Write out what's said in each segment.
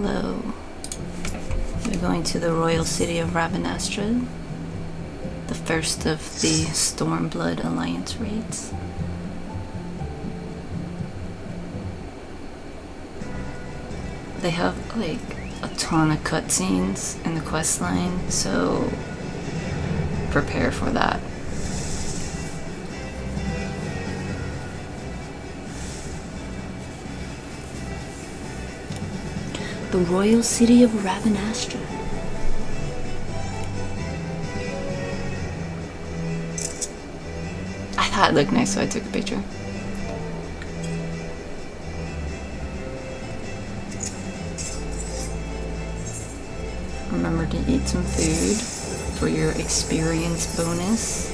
Hello. We're going to the Royal City of Rabanastre, the first of the Stormblood Alliance raids. They have like a ton of cutscenes in the quest line, so prepare for that. The Royal City of Rabanastre. I thought it looked nice, so I took a picture. Remember to eat some food for your experience bonus.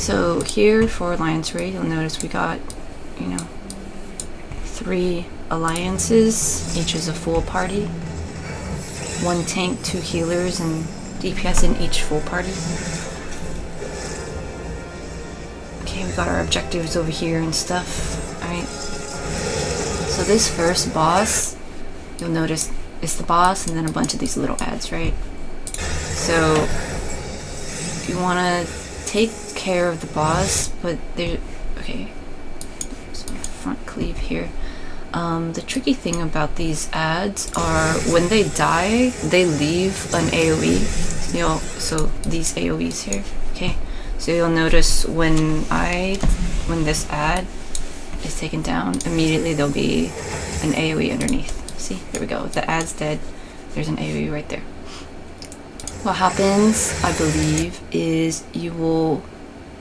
So here for Alliance Raid, you'll notice we got, 3 alliances, each is a full party. 1 tank, 2 healers, and DPS in each full party. Okay, we got our objectives over here and stuff. Alright. So this first boss, you'll notice it's the boss and then a bunch of these little ads, right? So you want to take care of the boss, but there, okay, so front cleave here. The tricky thing about these ads are when they die, they leave an AoE. So these AoEs here, okay? So you'll notice when this ad is taken down, immediately there'll be an AoE underneath. See, here we go. The ad's dead. There's an AoE right there. What happens, I believe, is you will,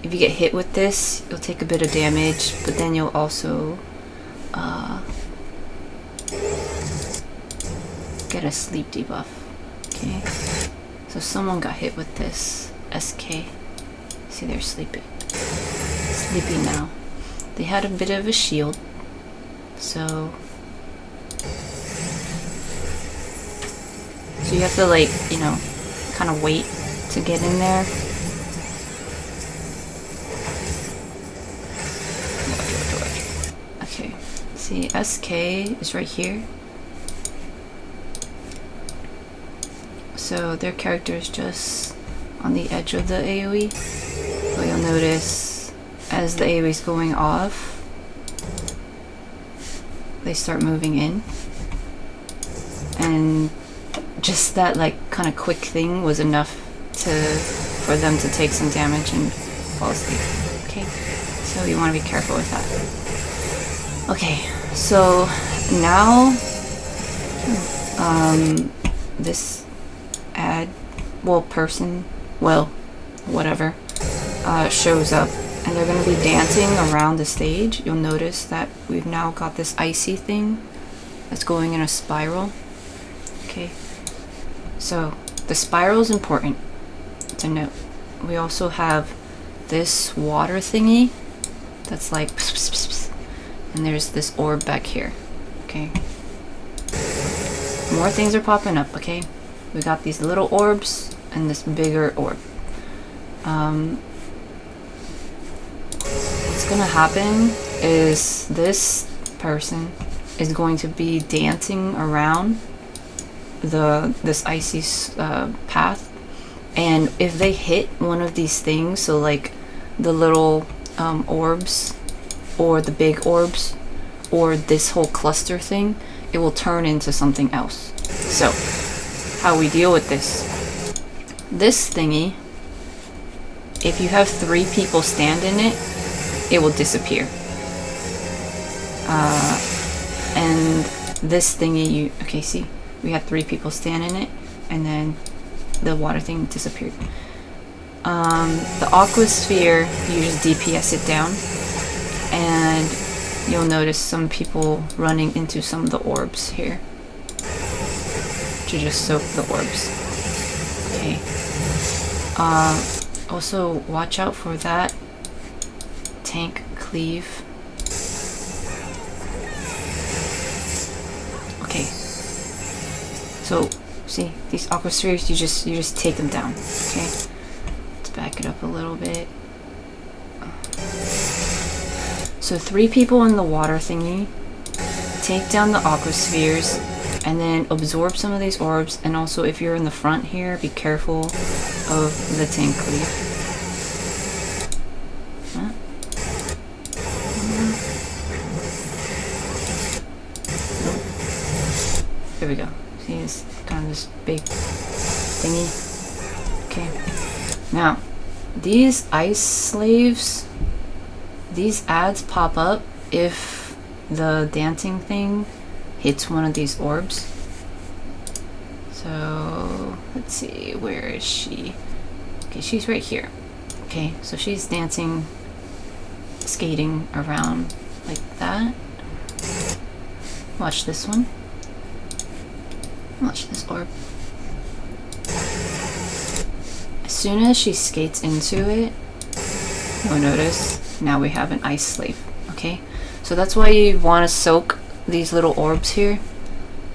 if you get hit with this, you'll take a bit of damage, but then you'll also get a sleep debuff. Okay, so someone got hit with this SK. See, they're sleeping now. They had a bit of a shield, so you have to, like, kind of wait to get in there. Okay, see, SK is right here. So their character is just on the edge of the AoE. But you'll notice as the AoE is going off, they start moving in. And just that, like, kind of quick thing was enough for them to take some damage and fall asleep. Okay, so you want to be careful with that. Okay, so now this ad, person, whatever, shows up, and they're going to be dancing around the stage. You'll notice that we've now got this icy thing that's going in a spiral. Okay, so the spiral is important to note. We also have this water thingy that's like pss, pss, pss, pss, and there's this orb back here. Okay, more things are popping up. Okay, we got these little orbs and this bigger orb. What's gonna happen is this person is going to be dancing around this icy path, and if they hit one of these things, so like the little orbs or the big orbs or this whole cluster thing, it will turn into something else. So how we deal with this thingy, if you have 3 people stand in it, it will disappear. And this thingy, okay, see, we had 3 people stand in it, and then the water thing disappeared. The aqua sphere, you just DPS it down, and you'll notice some people running into some of the orbs here to just soak the orbs. Okay. Also watch out for that tank cleave. Okay. So see, these aqua spheres, you just take them down. Okay. Let's back it up a little bit. So 3 people in the water thingy, take down the aqua spheres, and then absorb some of these orbs. And also, if you're in the front here, be careful of the tank leaf. There we go. See, it's kind of this big thingy. Okay. Now, these ice slaves, these ads pop up if the dancing thing hits one of these orbs. So, let's see, where is she? Okay, she's right here. Okay, so she's dancing, skating around like that. Watch this one. Watch this orb. As soon as she skates into it, you'll notice now we have an ice slave. Okay, so that's why you want to soak these little orbs here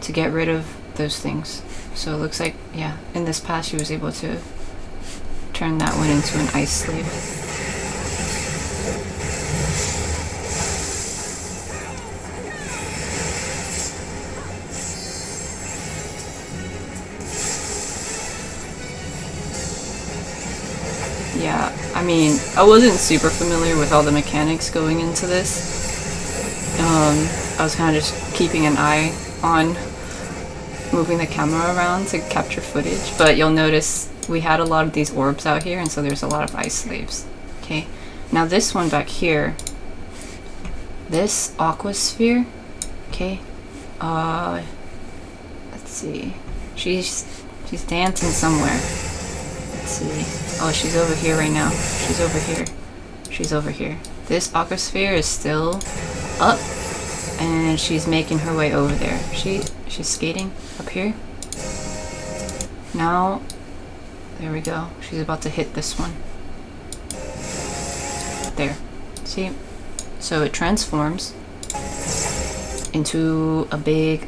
to get rid of those things. So it looks like, yeah, in this pass she was able to turn that one into an ice slave. Yeah, I mean, I wasn't super familiar with all the mechanics going into this. I was kind of just keeping an eye on moving the camera around to capture footage, but you'll notice we had a lot of these orbs out here, and so there's a lot of ice slaves. Okay, now this one back here, this aqua sphere, okay, let's see, she's dancing somewhere. Let's see. Oh, she's over here right now. She's over here. She's over here. This aqua sphere is still up, and she's making her way over there. She's skating up here. Now, there we go. She's about to hit this one. There. See? So it transforms into a big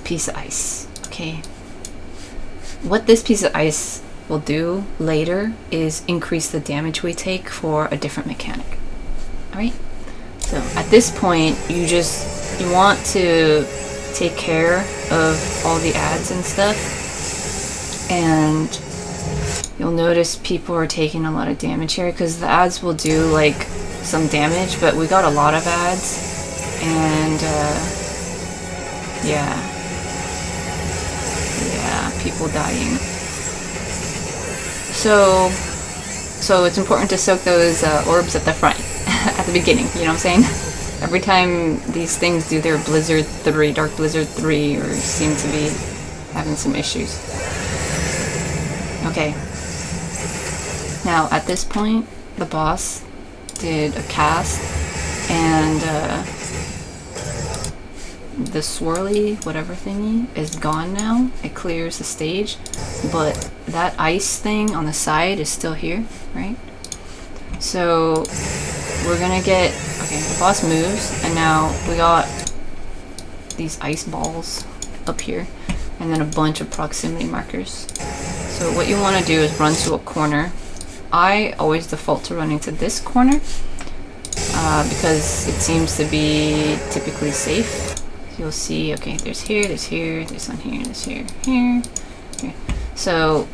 piece of ice. Okay. What this piece of ice will do later is increase the damage we take for a different mechanic. Alright? So at this point, you want to take care of all the ads and stuff, and you'll notice people are taking a lot of damage here because the ads will do like some damage, but we got a lot of ads, and yeah, people dying. So it's important to soak those orbs at the front, at the beginning, you know what I'm saying? Every time these things do their Blizzard 3, Dark Blizzard 3, or seem to be having some issues. Okay. Now, at this point, the boss did a cast, and the swirly whatever thingy is gone now. It clears the stage, but that ice thing on the side is still here, right? So we're gonna get, okay, the boss moves, and now we got these ice balls up here, and then a bunch of proximity markers. So what you want to do is run to a corner. I always default to running to this corner because it seems to be typically safe. You'll see, okay, there's here, there's here, there's one here, there's here, here. So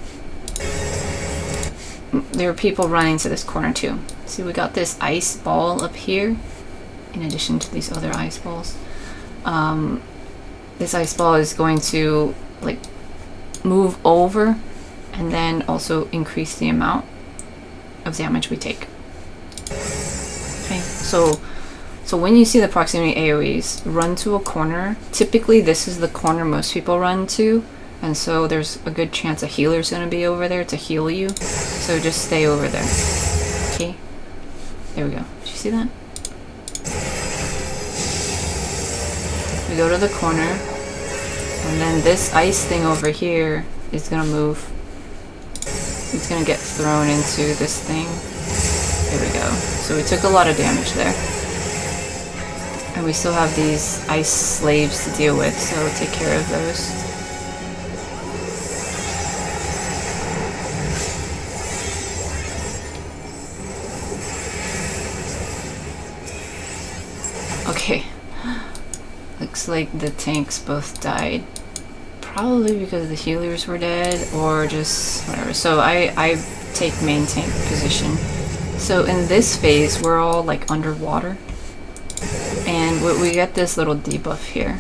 there are people running to this corner too. See, we got this ice ball up here in addition to these other ice balls. This ice ball is going to like move over and then also increase the amount of damage we take. Okay, so when you see the proximity AoEs, run to a corner. Typically this is the corner most people run to, and so there's a good chance a healer's going to be over there to heal you. So just stay over there. Okay, there we go. Did you see that? We go to the corner, and then this ice thing over here is going to move. It's going to get thrown into this thing. There we go. So we took a lot of damage there. And we still have these ice slaves to deal with, so take care of those. Okay. Looks like the tanks both died. Probably because the healers were dead, or just whatever. So I take main tank position. So in this phase, we're all like underwater. And we get this little debuff here.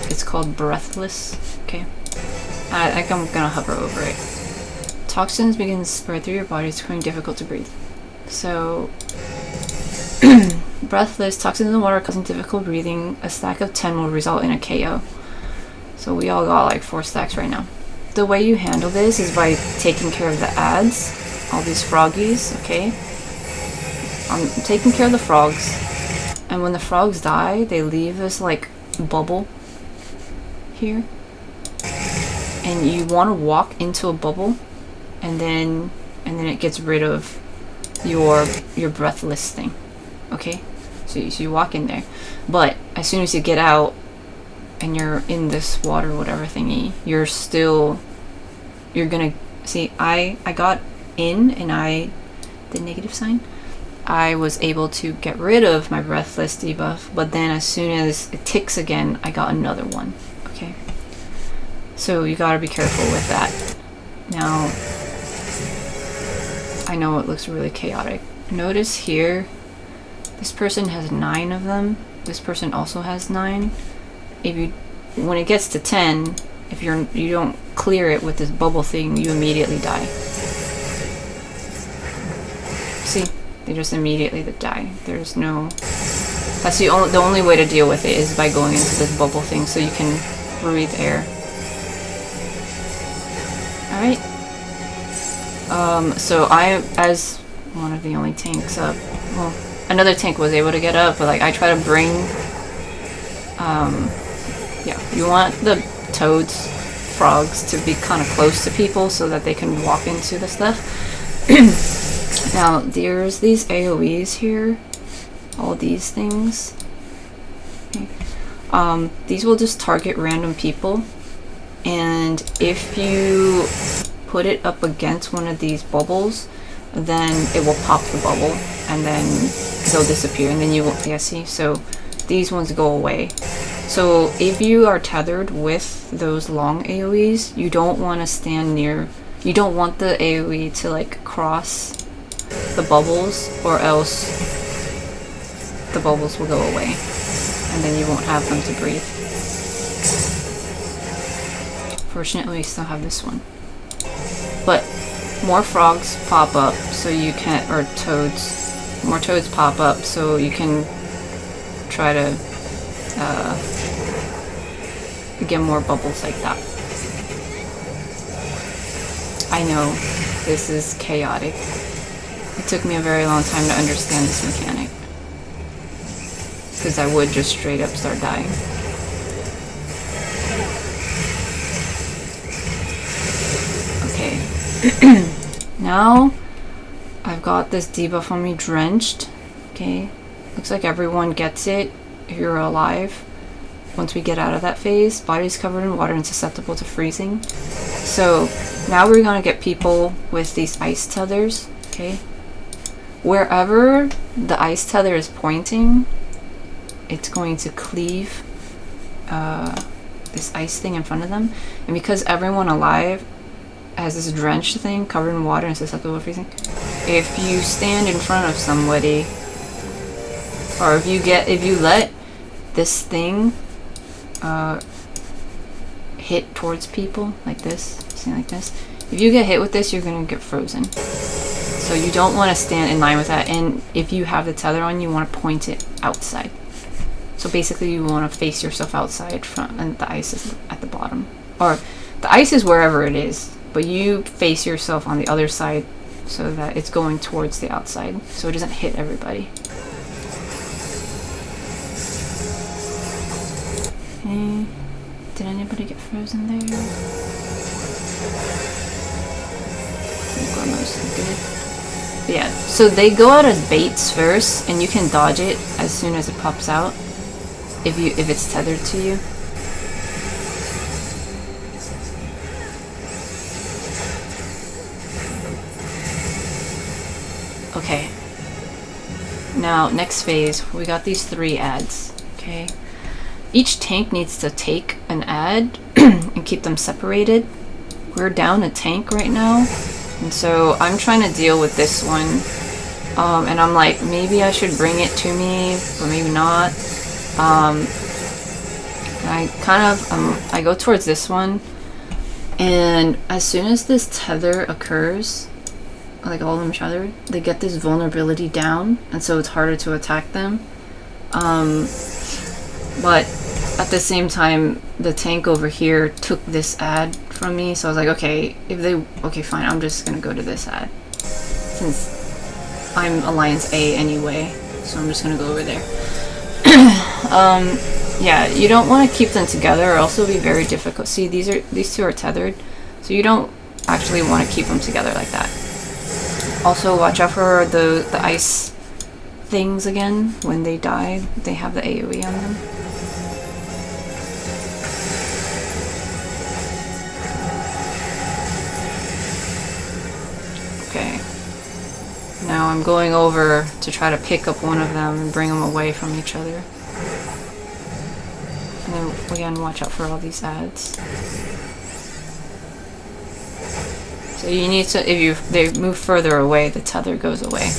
It's called Breathless. Okay. I think I'm gonna hover over it. Toxins begin to spread through your body. It's becoming difficult to breathe. So, Breathless, toxins in the water causing difficult breathing. A stack of 10 will result in a KO. So we all got like 4 stacks right now. The way you handle this is by taking care of the ads, all these froggies, okay? I'm taking care of the frogs. And when the frogs die, they leave this like bubble here. And you want to walk into a bubble, and then it gets rid of your breathless thing. Okay? So you walk in there. But as soon as you get out and you're in this water whatever thingy, you're gonna see I got in and the negative sign. I was able to get rid of my breathless debuff, but then as soon as it ticks again, I got another one. Okay? So you gotta be careful with that. Now, I know it looks really chaotic. Notice here, this person has 9 of them. This person also has 9. When it gets to 10, if you don't clear it with this bubble thing, you immediately die. See? They just immediately die. There's no... That's the only way to deal with it is by going into this bubble thing so you can breathe air. Alright. So I, as one of the only tanks up, well, another tank was able to get up, but like I try to bring, yeah, you want the toads, frogs to be kind of close to people so that they can walk into the stuff. Now, there's these AoEs here, all these things. Okay. These will just target random people, and if you put it up against one of these bubbles, then it will pop the bubble, and then they'll disappear, and then you won't, yeah, see? So these ones go away. So if you are tethered with those long AoEs, you don't want to stand near, you don't want the AoE to like cross the bubbles, or else the bubbles will go away, and then you won't have them to breathe. Fortunately, we still have this one. But more frogs pop up, so you can, or toads, more toads pop up, so you can try to get more bubbles like that. I know, this is chaotic. It took me a very long time to understand this mechanic, because I would just straight up start dying. Okay. Now I've got this debuff on me, Drenched. Okay, looks like everyone gets it if you're alive. Once we get out of that phase, body's covered in water and susceptible to freezing. So now we're gonna get people with these ice tethers. Okay, wherever the ice tether is pointing, it's going to cleave this ice thing in front of them. And because everyone alive has this drenched thing covered in water and susceptible to freezing, if you stand in front of somebody, or if you let this thing hit towards people like this, see, like this, if you get hit with this, you're gonna get frozen. So you don't want to stand in line with that, and if you have the tether on, you want to point it outside. So basically you want to face yourself outside from, and the ice is at the bottom, or the ice is wherever it is, but you face yourself on the other side so that it's going towards the outside, so it doesn't hit everybody. Okay. Did anybody get frozen there? I think we're mostly good. But yeah, so they go out as baits first, and you can dodge it as soon as it pops out if it's tethered to you. Okay. now next phase, we got these 3 ads, okay? Each tank needs to take an ad and keep them separated. We're down a tank right now, and so I'm trying to deal with this one. And I'm like, maybe I should bring it to me, but maybe not. I go towards this one, and as soon as this tether occurs, like all of them tether, they get this vulnerability down, and so it's harder to attack them. But at the same time, the tank over here took this ad from me, so I was like, okay, okay, fine, I'm just gonna go to this ad, since I'm Alliance A anyway, so I'm just gonna go over there. Yeah, you don't want to keep them together, or else it'll be very difficult. See, these 2 are tethered, so you don't actually want to keep them together like that. Also, watch out for the ice things again. When they die, they have the AoE on them. Okay. Now I'm going over to try to pick up one of them and bring them away from each other. And then again, watch out for all these ads. So you need to, if they move further away, the tether goes away.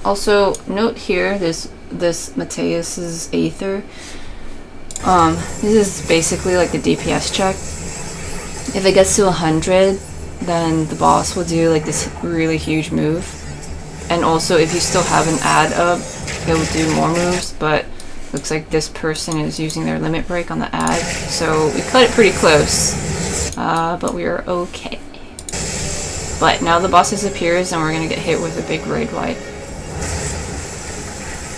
Also, note here, this Mateus's Aether. This is basically like the DPS check. If it gets to 100, then the boss will do like this really huge move. And also, if you still have an ad up, it will do more moves, but looks like this person is using their limit break on the ad, so we cut it pretty close, but we are okay. But now the boss disappears, and we're gonna get hit with a big raid wide.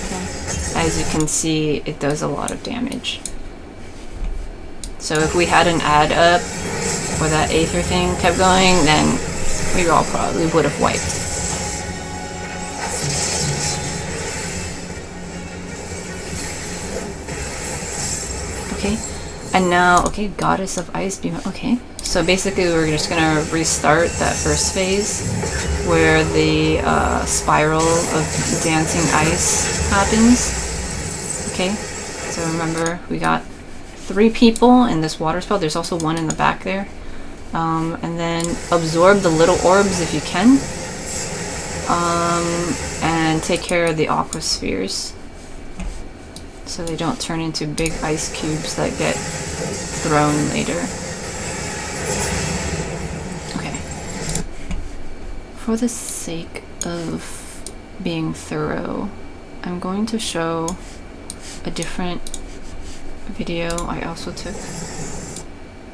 Okay. As you can see, it does a lot of damage. So if we had an ad up, or that Aether thing kept going, then we all probably would have wiped. Okay, and now, okay, Goddess of Ice Beam. Okay, so basically we're just gonna restart that first phase where the spiral of dancing ice happens. Okay, so remember, we got 3 people in this water spell. There's also 1 in the back there. And then absorb the little orbs if you can. And take care of the aqua spheres, so they don't turn into big ice cubes that get thrown later. Okay. For the sake of being thorough, I'm going to show a different video I also took,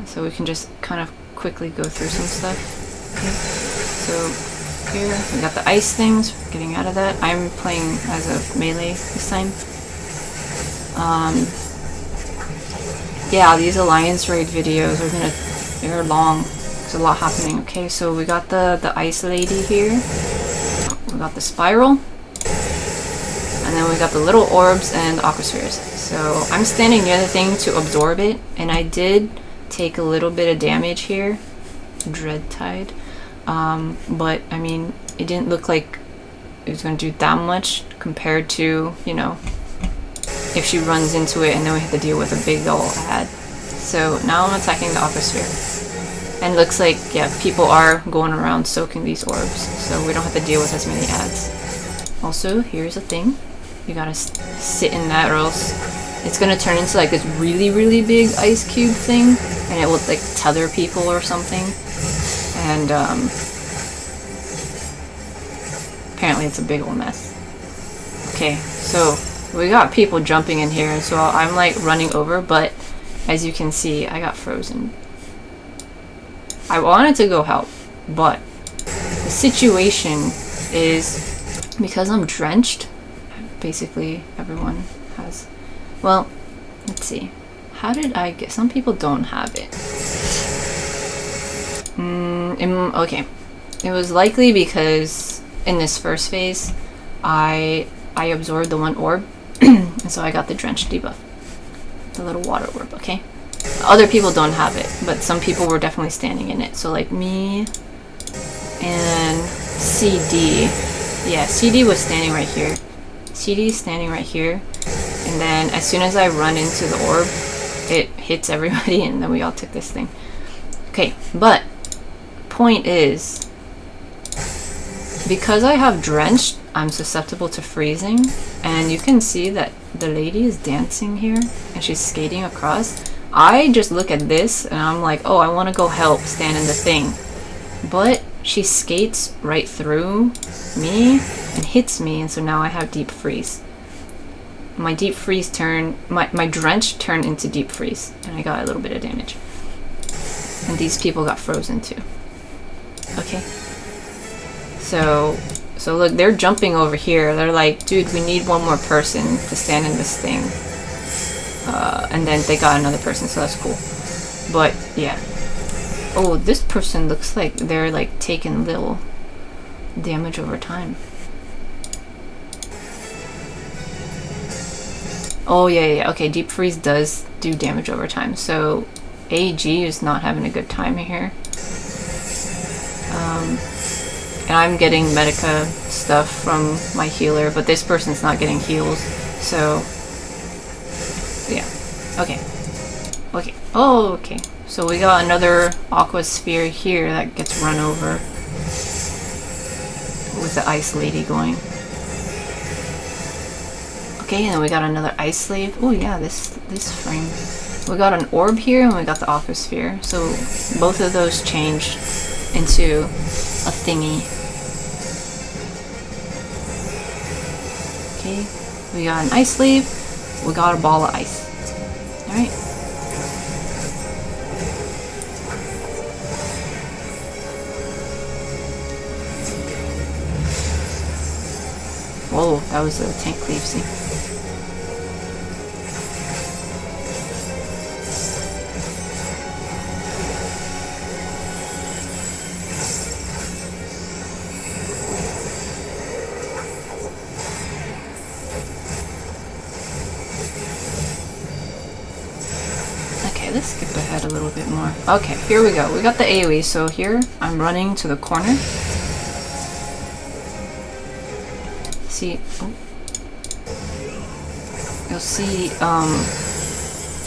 so we can just kind of quickly go through some stuff. Okay. So here we got the ice things, getting out of that. I'm playing as a melee this time. Yeah, these Alliance raid videos are they're long. There's a lot happening. Okay, so we got the ice lady here. We got the spiral. And then we got the little orbs and the aqua spheres. So I'm standing near the thing to absorb it, and I did take a little bit of damage here. Dread Tide. But I mean, it didn't look like it was going to do that much compared to, you know, if she runs into it and then we have to deal with a big old ad. So now I'm attacking the aqua sphere. And it looks like, yeah, people are going around soaking these orbs, so we don't have to deal with as many ads. Also, here's a thing. You gotta sit in that, or else it's gonna turn into like this really, really big ice cube thing, and it will like tether people or something. And apparently it's a big old mess. Okay, so we got people jumping in here, so I'm like running over, but as you can see, I got frozen. I wanted to go help, but the situation is, because I'm drenched, basically everyone has, well, let's see, how did I get, some people don't have it. Okay, it was likely because in this first phase I absorbed the 1 orb and so I got the drenched debuff, the little water orb. Okay, other people don't have it, but some people were definitely standing in it. So like me and CD, Yeah, CD was standing right here. CD is standing right here. And then as soon as I run into the orb, it hits everybody and then we all took this thing. Okay, but point is, because I have drenched, I'm susceptible to freezing. And you can see that the lady is dancing here and she's skating across. I just look at this and I'm like, oh, I want to go help stand in the thing. But she skates right through me and hits me, and so now I have deep freeze. My deep freeze my drench turned into deep freeze, and I got a little bit of damage. And these people got frozen too. Okay. So look, they're jumping over here. They're like, dude, we need one more person to stand in this thing. And then they got another person, so that's cool. But yeah. Oh, this person looks like they're like taking little damage over time. Oh yeah. Okay, deep freeze does do damage over time. So AG is not having a good time here. And I'm getting Medica stuff from my healer, but this person's not getting heals. So yeah. Okay. Oh, okay. So we got another aqua sphere here that gets run over with the ice lady going. Okay, and then we got another ice slave. Oh yeah, this frame. We got an orb here and we got the aqua sphere. So both of those changed into a thingy. Okay, we got an ice slave. We got a ball of ice. All right. Whoa, that was a tank cleave, see? Okay, let's skip ahead a little bit more. Okay, here we go. We got the AoE, so here I'm running to the corner. See, oh. You'll see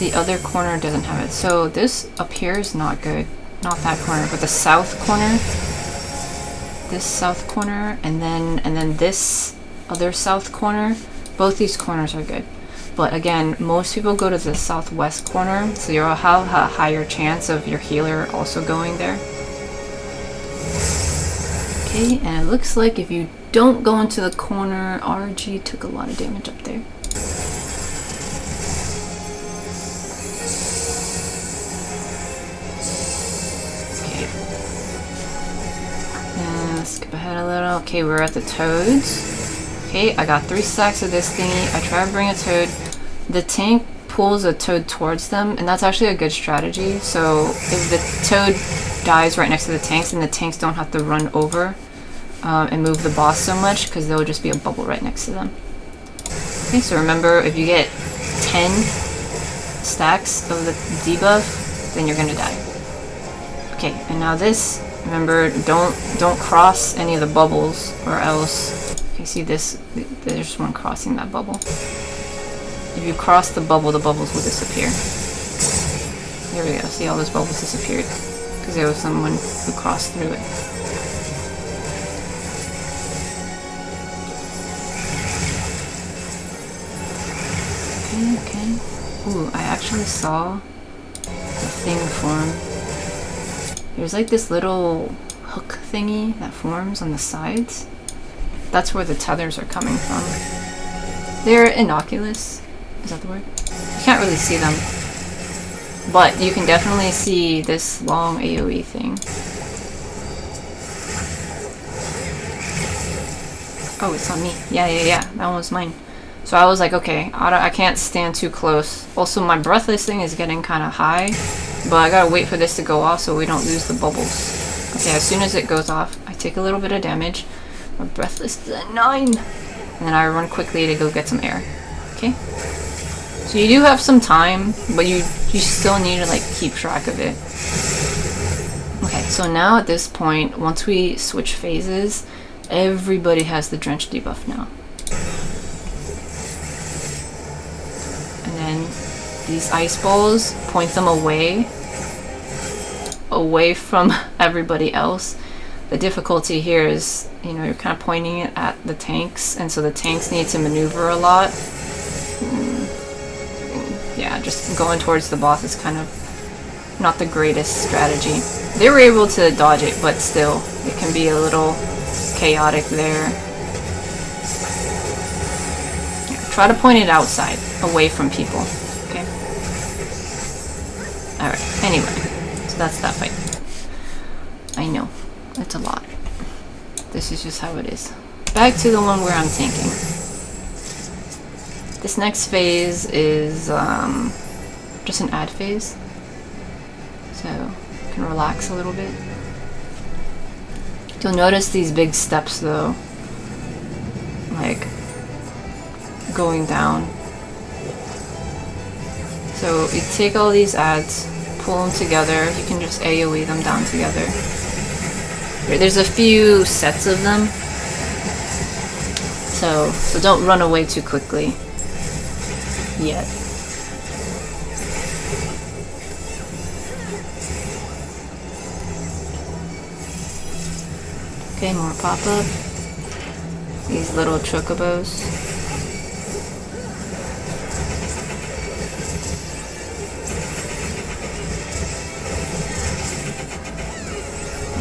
the other corner doesn't have it. So this up here is not good. Not that corner, but the south corner. This south corner, and then this other south corner. Both these corners are good. But again, most people go to the southwest corner, so you'll have a higher chance of your healer also going there. Okay, and it looks like if you don't go into the corner, RG took a lot of damage up there. Okay. And let's skip ahead a little. Okay, we're at the toads. Okay, I got 3 stacks of this thingy. I try to bring a toad. The tank pulls a toad towards them, and that's actually a good strategy. So if the toad dies right next to the tanks, then the tanks don't have to run over and move the boss so much, because there will just be a bubble right next to them. Okay, so remember, if you get 10 stacks of the debuff, then you're gonna die. Okay, and now this, remember, don't cross any of the bubbles, or else, okay, see this, there's one crossing that bubble. If you cross the bubbles will disappear. There we go, see, all those bubbles disappeared, because there was someone who crossed through it. Okay. Ooh, I actually saw a thing form. There's like this little hook thingy that forms on the sides. That's where the tethers are coming from. They're innocuous. Is that the word? You can't really see them. But you can definitely see this long AoE thing. Oh, it's on me. Yeah. That one was mine. So I was like, okay, I can't stand too close. Also, my breathless thing is getting kind of high, but I gotta wait for this to go off so we don't lose the bubbles. Okay, as soon as it goes off, I take a little bit of damage. My breathless is at 9, and then I run quickly to go get some air. Okay. So you do have some time, but you still need to like keep track of it. Okay, so now at this point, once we switch phases, Everybody has the drench debuff now. And then these ice balls, point them away from everybody else. The difficulty here is, you know, you're kind of pointing it at the tanks, and so the tanks need to maneuver a lot. Yeah, just going towards the boss is kind of not the greatest strategy. They were able to dodge it, but still, it can be a little chaotic there. Yeah, try to point it outside, away from people. Okay? Alright, anyway. So that's that fight. I know. It's a lot. This is just how it is. Back to the one where I'm tanking. This next phase is just an ad phase. So you can relax a little bit. You'll notice these big steps though. Like going down. So you take all these ads, pull them together. You can just AoE them down together. There's a few sets of them, so don't run away too quickly yet. Okay, more pop-up. These little chocobos.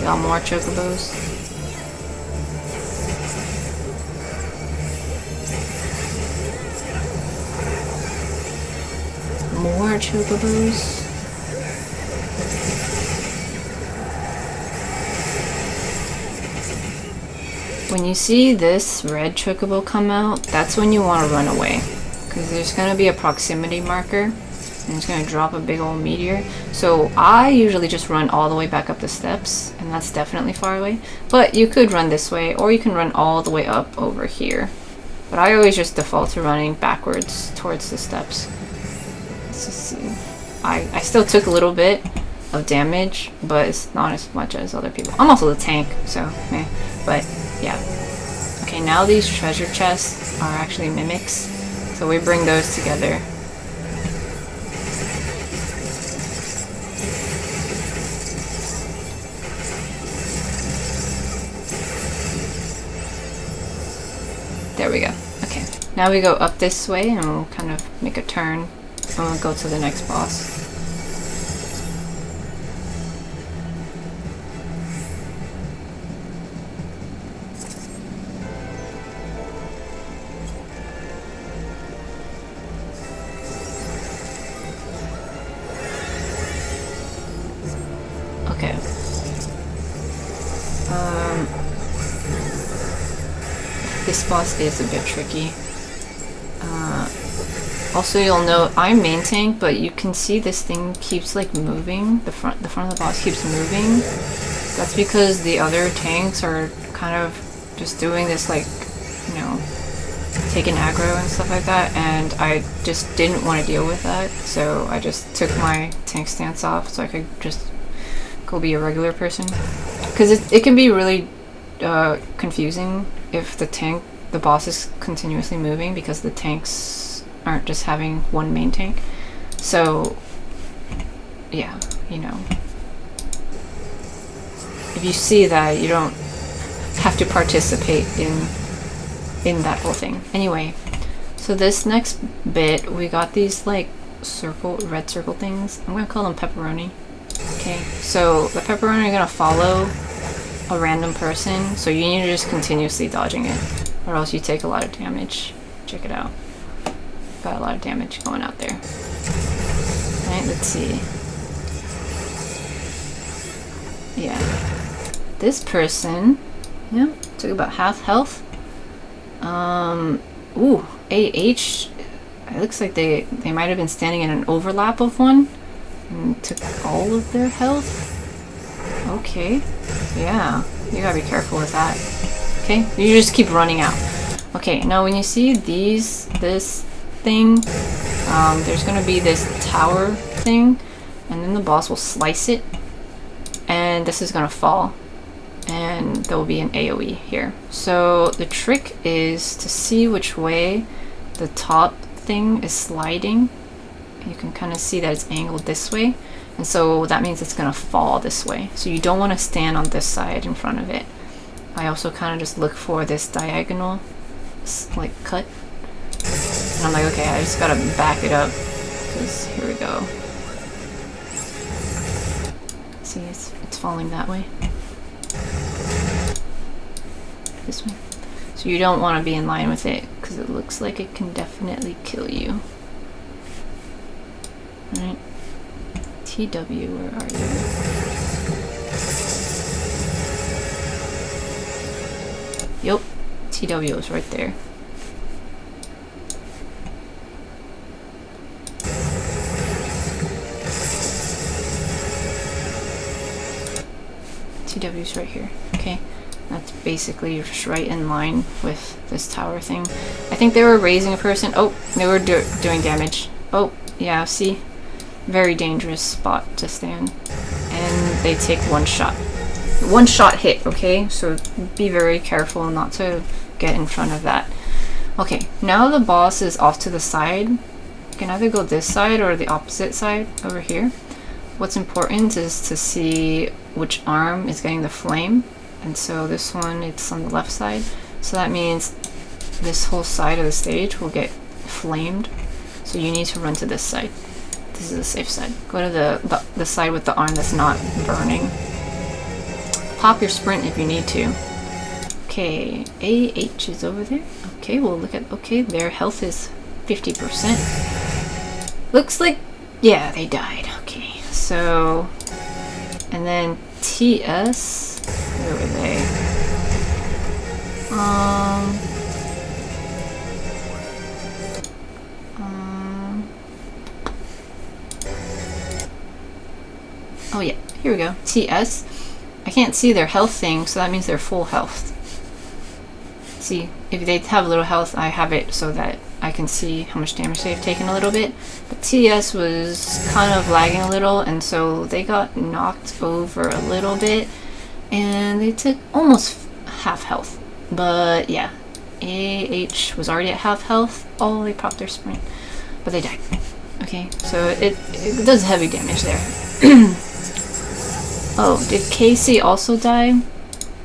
Got more chocobos. More chocobos. When you see this red chocobo come out, that's when you want to run away, because there's going to be a proximity marker. And it's going to drop a big old meteor. So I usually just run all the way back up the steps, and that's definitely far away. But you could run this way, or you can run all the way up over here. But I always just default to running backwards towards the steps. Let's just see. I still took a little bit of damage, but it's not as much as other people. I'm also the tank, so meh. But yeah. Okay, now these treasure chests are actually mimics. So we bring those together. There we go. Okay. Now we go up this way and we'll kind of make a turn and we'll go to the next boss. Okay. This boss is a bit tricky. Also, you'll note I'm main tank, but you can see this thing keeps like moving. The front of the boss keeps moving. That's because the other tanks are kind of just doing this, like, you know, taking aggro and stuff like that, and I just didn't want to deal with that, so I just took my tank stance off so I could just go be a regular person. Because it can be really confusing if the boss is continuously moving, because the tanks aren't just having one main tank. So yeah, you know, if you see that, you don't have to participate in that whole thing. Anyway, so this next bit, we got these like red circle things. I'm gonna call them pepperoni. Okay, so the pepperoni are gonna follow a random person, so you need to just continuously dodging it, or else you take a lot of damage. Check it out. Got a lot of damage going out there. Alright, let's see. Yeah. This person, yeah, took about half health. Ooh, AH. It looks like they might have been standing in an overlap of one and took all of their health. Okay. Yeah, you gotta be careful with that. Okay, you just keep running out. Okay, now when you see this thing, there's gonna be this tower thing, and then the boss will slice it, and this is gonna fall. and there will be an AoE here. So the trick is to see which way the top thing is sliding. You can kind of see that it's angled this way, and so that means it's gonna fall this way. So you don't want to stand on this side in front of it. I also kind of just look for this diagonal like cut, and I'm like, okay, I just gotta back it up, because here we go. See, it's falling that way. This way. So you don't want to be in line with it, because it looks like it can definitely kill you. Alright. TW, where are you? Yup. TW is right there. TW's right here. Okay. That's basically just right in line with this tower thing. I think they were raising a person. Oh, they were doing damage. Oh, yeah, see? Very dangerous spot to stand. And they take one shot. One shot hit, okay? So be very careful not to get in front of that. Okay, now the boss is off to the side. You can either go this side or the opposite side over here. What's important is to see which arm is getting the flame. And so this one, it's on the left side. So that means this whole side of the stage will get flamed. So you need to run to this side. This is the safe side. Go to the side with the arm that's not burning. Pop your sprint if you need to. Okay, AH is over there. Okay, we'll look at, okay, their health is 50%. Looks like, yeah, they died. Okay, so, and then TS, where were they? Oh yeah, here we go. TS. I can't see their health thing, so that means they're full health. See, if they have little health, I have it so that I can see how much damage they've taken a little bit. But TS was kind of lagging a little, and so they got knocked over a little bit, and they took almost half health. But yeah, AH was already at half health. Oh, they popped their sprint, but they died. Okay, so it does heavy damage there. Oh, did Casey also die?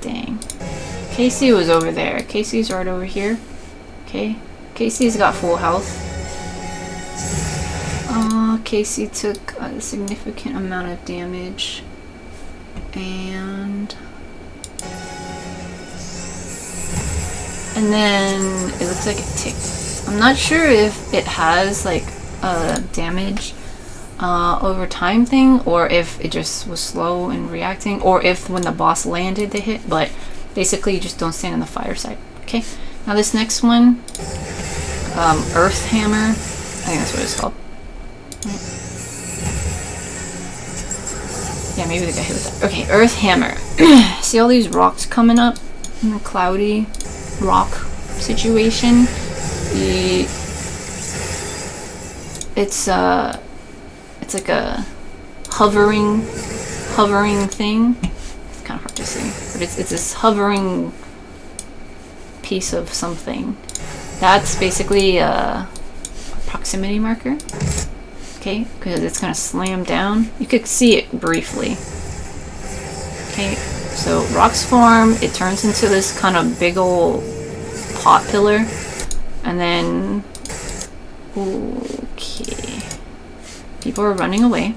Dang. Casey was over there. Casey's right over here. Okay. Casey's got full health. Casey took a significant amount of damage. And then it looks like it ticked. I'm not sure if it has like a damage over time thing, or if it just was slow in reacting, or if when the boss landed they hit, but basically you just don't stand on the fire side. Okay, now this next one, Earth Hammer, I think that's what it's called. Yeah, maybe they got hit with that. Okay, Earth Hammer. See all these rocks coming up in a cloudy rock situation? It's like a hovering thing. It's kind of hard to see, but it's this hovering piece of something. That's basically a proximity marker. Okay, because it's gonna slam down. You could see it briefly. Okay, so rocks form. It turns into this kind of big old pot pillar, and then okay. People are running away.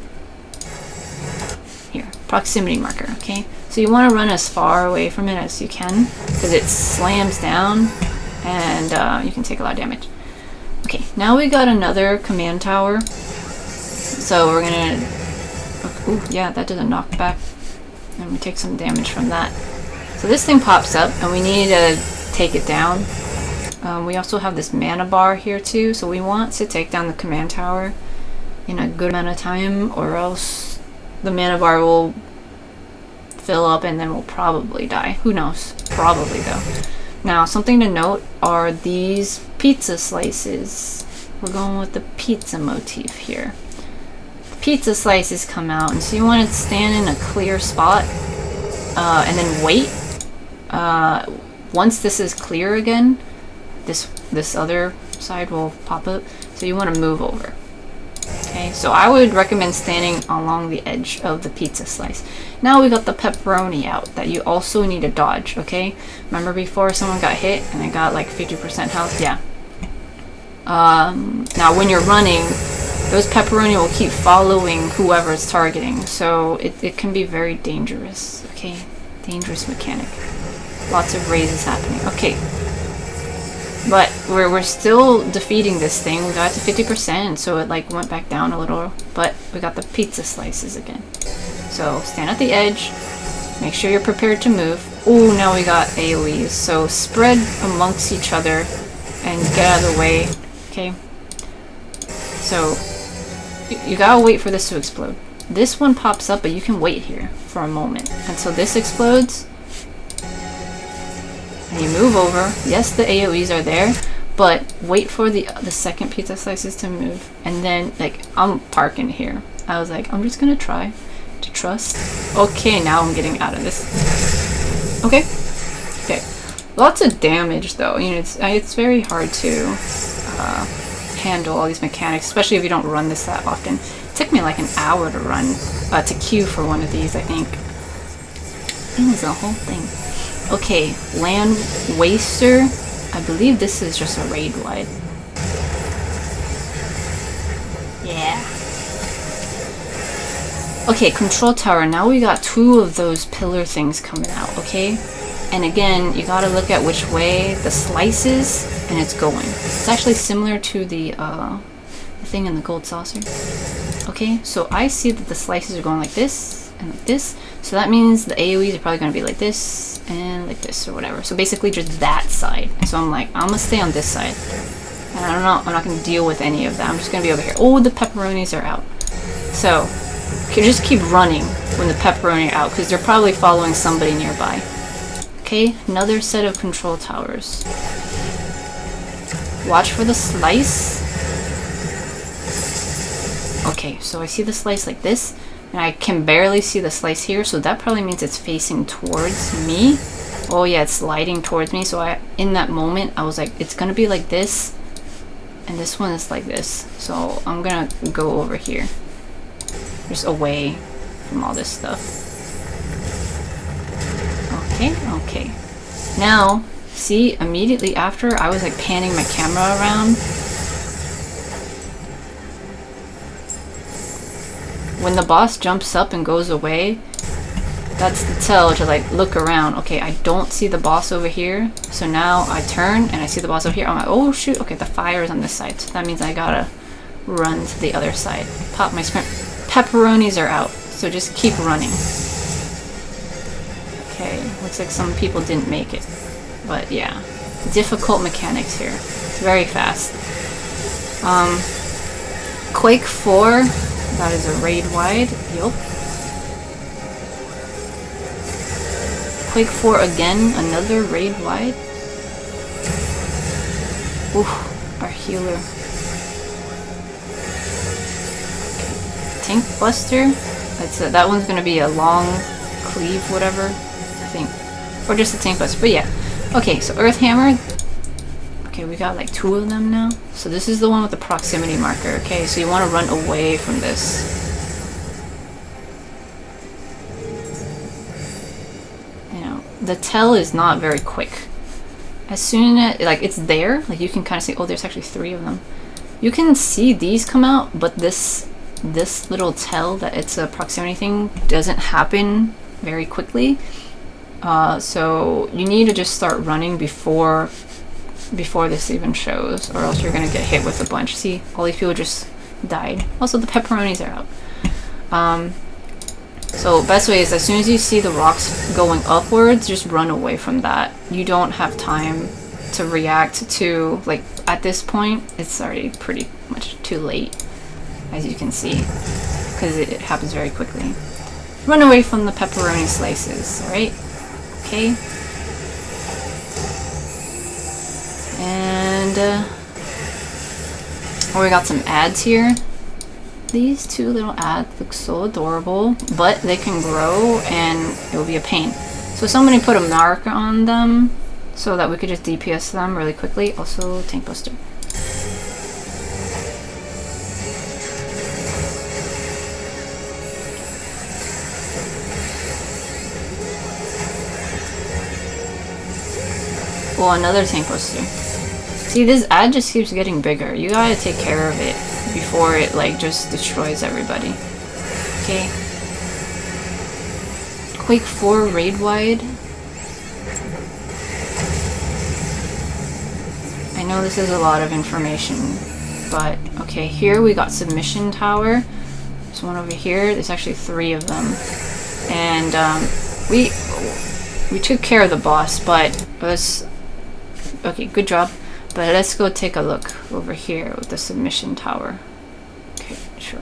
Here, proximity marker, okay? So you want to run as far away from it as you can, because it slams down, and you can take a lot of damage. Okay, now we got another command tower. So we're gonna... Ooh, yeah, that did a knockback. And we take some damage from that. So this thing pops up, and we need to take it down. We also have this mana bar here too, so we want to take down the command tower in a good amount of time, or else the mana bar will fill up and then we'll probably die. Who knows? Probably though. Now, something to note are these pizza slices. We're going with the pizza motif here. The pizza slices come out, and so you want to stand in a clear spot and then wait Once this is clear again, this other side will pop up. So you want to move over. Okay, so I would recommend standing along the edge of the pizza slice. Now we got the pepperoni out that you also need to dodge, okay? Remember before someone got hit and they got like 50% health? Yeah. Now when you're running, those pepperoni will keep following whoever it's targeting. So it can be very dangerous, okay? Dangerous mechanic. Lots of raises happening. Okay. But we're still defeating this thing. We got to 50%, so it like went back down a little. But we got the pizza slices again. So stand at the edge. Make sure you're prepared to move. Oh, now we got AoEs. So spread amongst each other and get out of the way. Okay. So you gotta wait for this to explode. This one pops up, but you can wait here for a moment until this explodes. And you move over. Yes, the AoEs are there, but wait for the second pizza slices to move. And then, like, I'm parking here. I was like, I'm just gonna try to trust. Okay, now I'm getting out of this. Okay. Okay. Lots of damage, though. You know, it's very hard to handle all these mechanics, especially if you don't run this that often. It took me like an hour to run, to queue for one of these, I think. It was a whole thing. Okay, Land Waster. I believe this is just a raid wide. Yeah. Okay, Control Tower. Now we got 2 of those pillar things coming out, okay? And again, you gotta look at which way the slice is, and it's going. It's actually similar to the thing in the gold saucer. Okay, so I see that the slices are going like this and like this. So that means the AoEs are probably gonna be like this and like this or whatever. So basically just that side. So I'm like, I'm gonna stay on this side. And I don't know, I'm not gonna deal with any of that. I'm just gonna be over here. Oh, the pepperonis are out. So, you can just keep running when the pepperoni are out, because they're probably following somebody nearby. Okay, another set of control towers. Watch for the slice. Okay, so I see the slice like this, and I can barely see the slice here, so that probably means it's facing towards me. Oh yeah, it's sliding towards me, so in that moment, I was like, it's gonna be like this, and this one is like this. So I'm gonna go over here. Just away from all this stuff. Okay, okay. Now, see, immediately after, I was like panning my camera around. When the boss jumps up and goes away, that's the tell to like look around. Okay, I don't see the boss over here. So now I turn and I see the boss over here. I'm like, oh shoot, okay, the fire is on this side. So that means I gotta run to the other side. Pop my sprint. Pepperonis are out, so just keep running. Okay, looks like some people didn't make it. But yeah, difficult mechanics here. It's very fast. Quake 4, that is a raid wide. Yup. Quake 4 again, another raid wide. Oof, our healer. Tank Buster. That one's gonna be a long cleave, whatever, I think, or just a Tank Buster. But yeah, okay. So Earth Hammer. Okay, we got like 2 of them now. So this is the one with the proximity marker. Okay, so you want to run away from this. You know, the tell is not very quick. As soon as like it's there, like you can kind of see. Oh, there's actually 3 of them. You can see these come out, but this little tell that it's a proximity thing doesn't happen very quickly. So you need to just start running before this even shows, or else you're gonna get hit with a bunch. See, all these people just died. Also, the pepperonis are out. So best way is as soon as you see the rocks going upwards, just run away from that. You don't have time to react to, like, at this point, it's already pretty much too late, as you can see, because it happens very quickly. Run away from the pepperoni slices, alright? Okay. And, we got some ads here. These 2 little ads look so adorable, but they can grow and it will be a pain. So somebody put a mark on them so that we could just DPS them really quickly. Also, tank buster. Oh, another tank buster. See, this ad just keeps getting bigger. You gotta take care of it before it like just destroys everybody. Okay. Quake 4 raid wide. I know this is a lot of information, but okay, here we got submission tower. There's one over here. There's actually 3 of them. And we took care of the boss, but let's okay, good job. But let's go take a look over here with the submission tower. Okay, sure.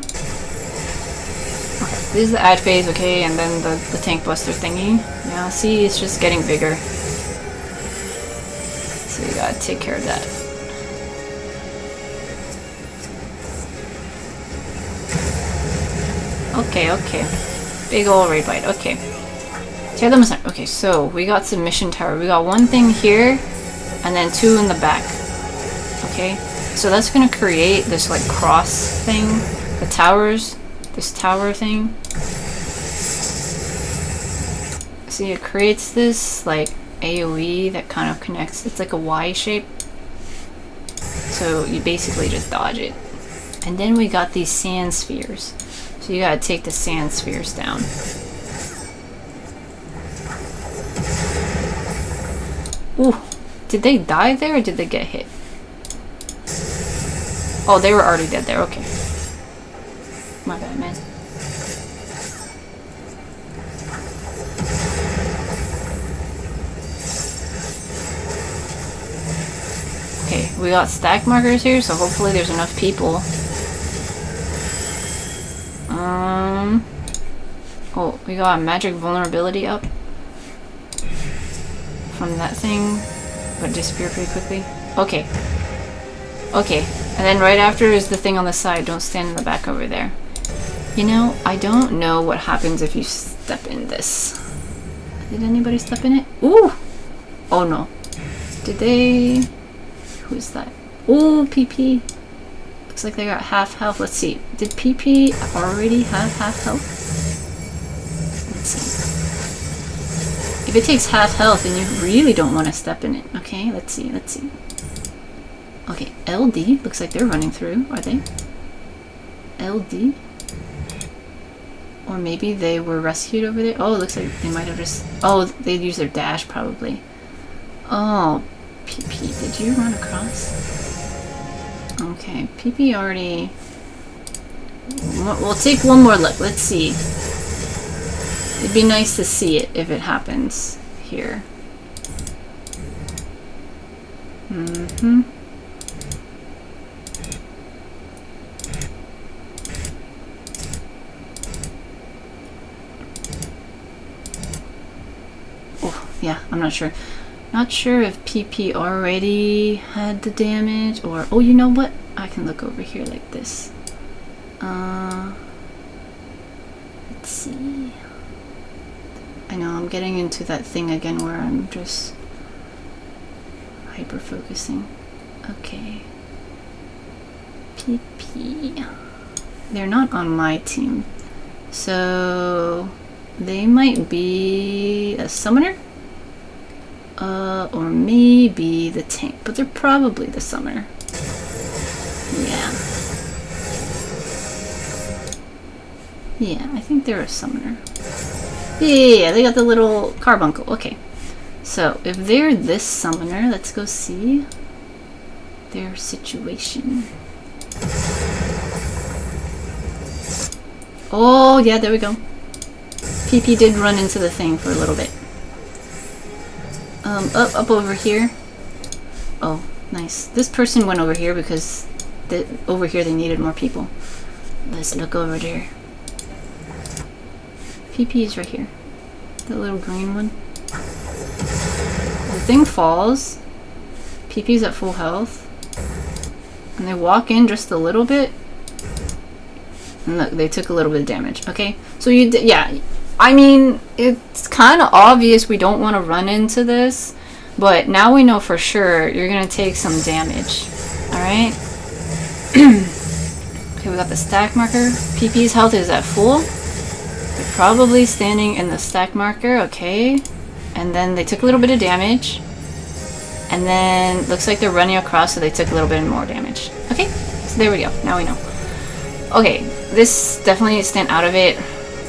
Okay, this is the ad phase, okay, and then the tank buster thingy. Yeah, see, it's just getting bigger. So you gotta take care of that. Okay, okay. Big ol' raid bite, okay. Tear them aside. Okay, so we got submission tower. We got 1 thing here, and then 2 in the back. Okay, so that's gonna create this like cross thing. The towers, this tower thing. See, it creates this like AoE that kind of connects. It's like a Y shape. So you basically just dodge it. And then we got these sand spheres. So you gotta take the sand spheres down. Ooh, did they die there or did they get hit? Oh, they were already dead there, okay. My bad, man. Okay, we got stack markers here, so hopefully there's enough people. Oh, we got a magic vulnerability up from that thing, but disappeared pretty quickly. Okay. Okay, and then right after is the thing on the side. Don't stand in the back over there. You know, I don't know what happens if you step in this. Did anybody step in it? Ooh! Oh no. Did they... Who's that? Ooh, PP. Looks like they got half health. Let's see. Did PP already have half health? Let's see. If it takes half health, then you really don't want to step in it. Okay, let's see. Let's see. Okay, LD. Looks like they're running through. Are they? LD? Or maybe they were rescued over there. Oh, it looks like they might have just... Oh, they'd use their dash probably. Oh, PP. Did you run across? Okay, PP already... We'll take one more look. Let's see. It'd be nice to see it if it happens here. Mm-hmm. Oh, yeah, I'm not sure. Not sure if PP already had the damage or... Oh, you know what? I can look over here like this. Let's see. I know I'm getting into that thing again where I'm just hyper focusing. Okay. PP. They're not on my team. So they might be a summoner? Or maybe the tank, but they're probably the summoner. Yeah. Yeah, I think they're a summoner. Yeah, they got the little carbuncle. Okay. So, if they're this summoner, let's go see their situation. Oh, yeah, there we go. PP did run into the thing for a little bit. Up over here. Oh, nice. This person went over here because over here they needed more people. Let's look over there. PP is right here. The little green one. The thing falls. PP's at full health. And they walk in just a little bit. And look, they took a little bit of damage. Okay, so you did, yeah. I mean, it's kind of obvious we don't want to run into this, but now we know for sure you're gonna take some damage. Alright? Okay, we got the stack marker. PP's health is at full. They're probably standing in the stack marker, okay. And then they took a little bit of damage. And then looks like they're running across, so they took a little bit more damage. Okay, so there we go. Now we know. Okay, this definitely stand out of it.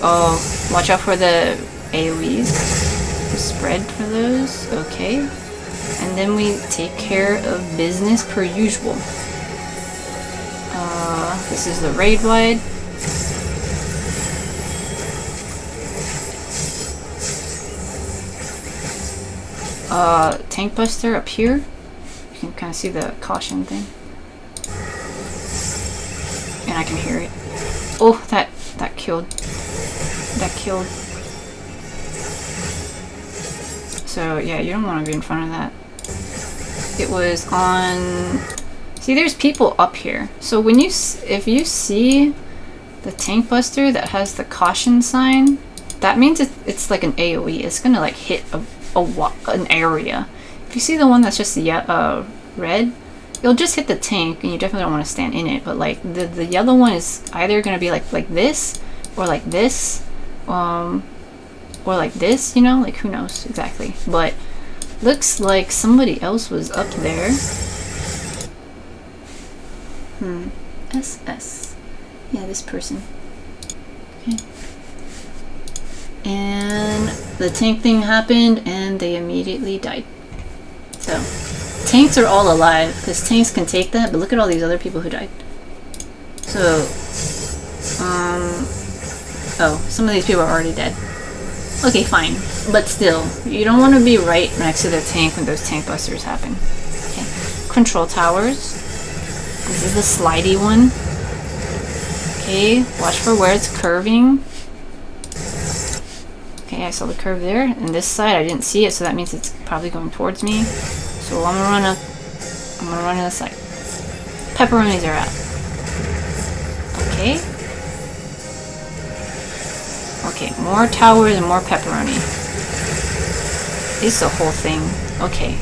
Oh, watch out for the AoEs. Spread for those. Okay. And then we take care of business per usual. This is the raid wide. Tank buster up here. You can kind of see the caution thing. And I can hear it. Oh, that killed. That killed. So yeah, you don't want to be in front of that. It was on... See, there's people up here. So when you, if you see the tank buster that has the caution sign, that means it's like an AoE. It's gonna like hit an area. If you see the one that's just red, you'll just hit the tank, and you definitely don't want to stand in it. But like the yellow one is either gonna be like this, or like this, or like this. You know, like who knows exactly. But looks like somebody else was up there. SS. Yeah, this person. Okay. And the tank thing happened, and they immediately died. So, tanks are all alive, because tanks can take that, but look at all these other people who died. So, oh, some of these people are already dead. Okay, fine. But still, you don't want to be right next to the tank when those tank busters happen. Okay. Control towers. This is the slidey one. Okay, watch for where it's curving. Okay, I saw the curve there. And this side, I didn't see it, so that means it's probably going towards me. So I'm gonna run up. I'm gonna run to the side. Pepperonis are out. Okay. Okay, more towers and more pepperoni. It's the whole thing. Okay.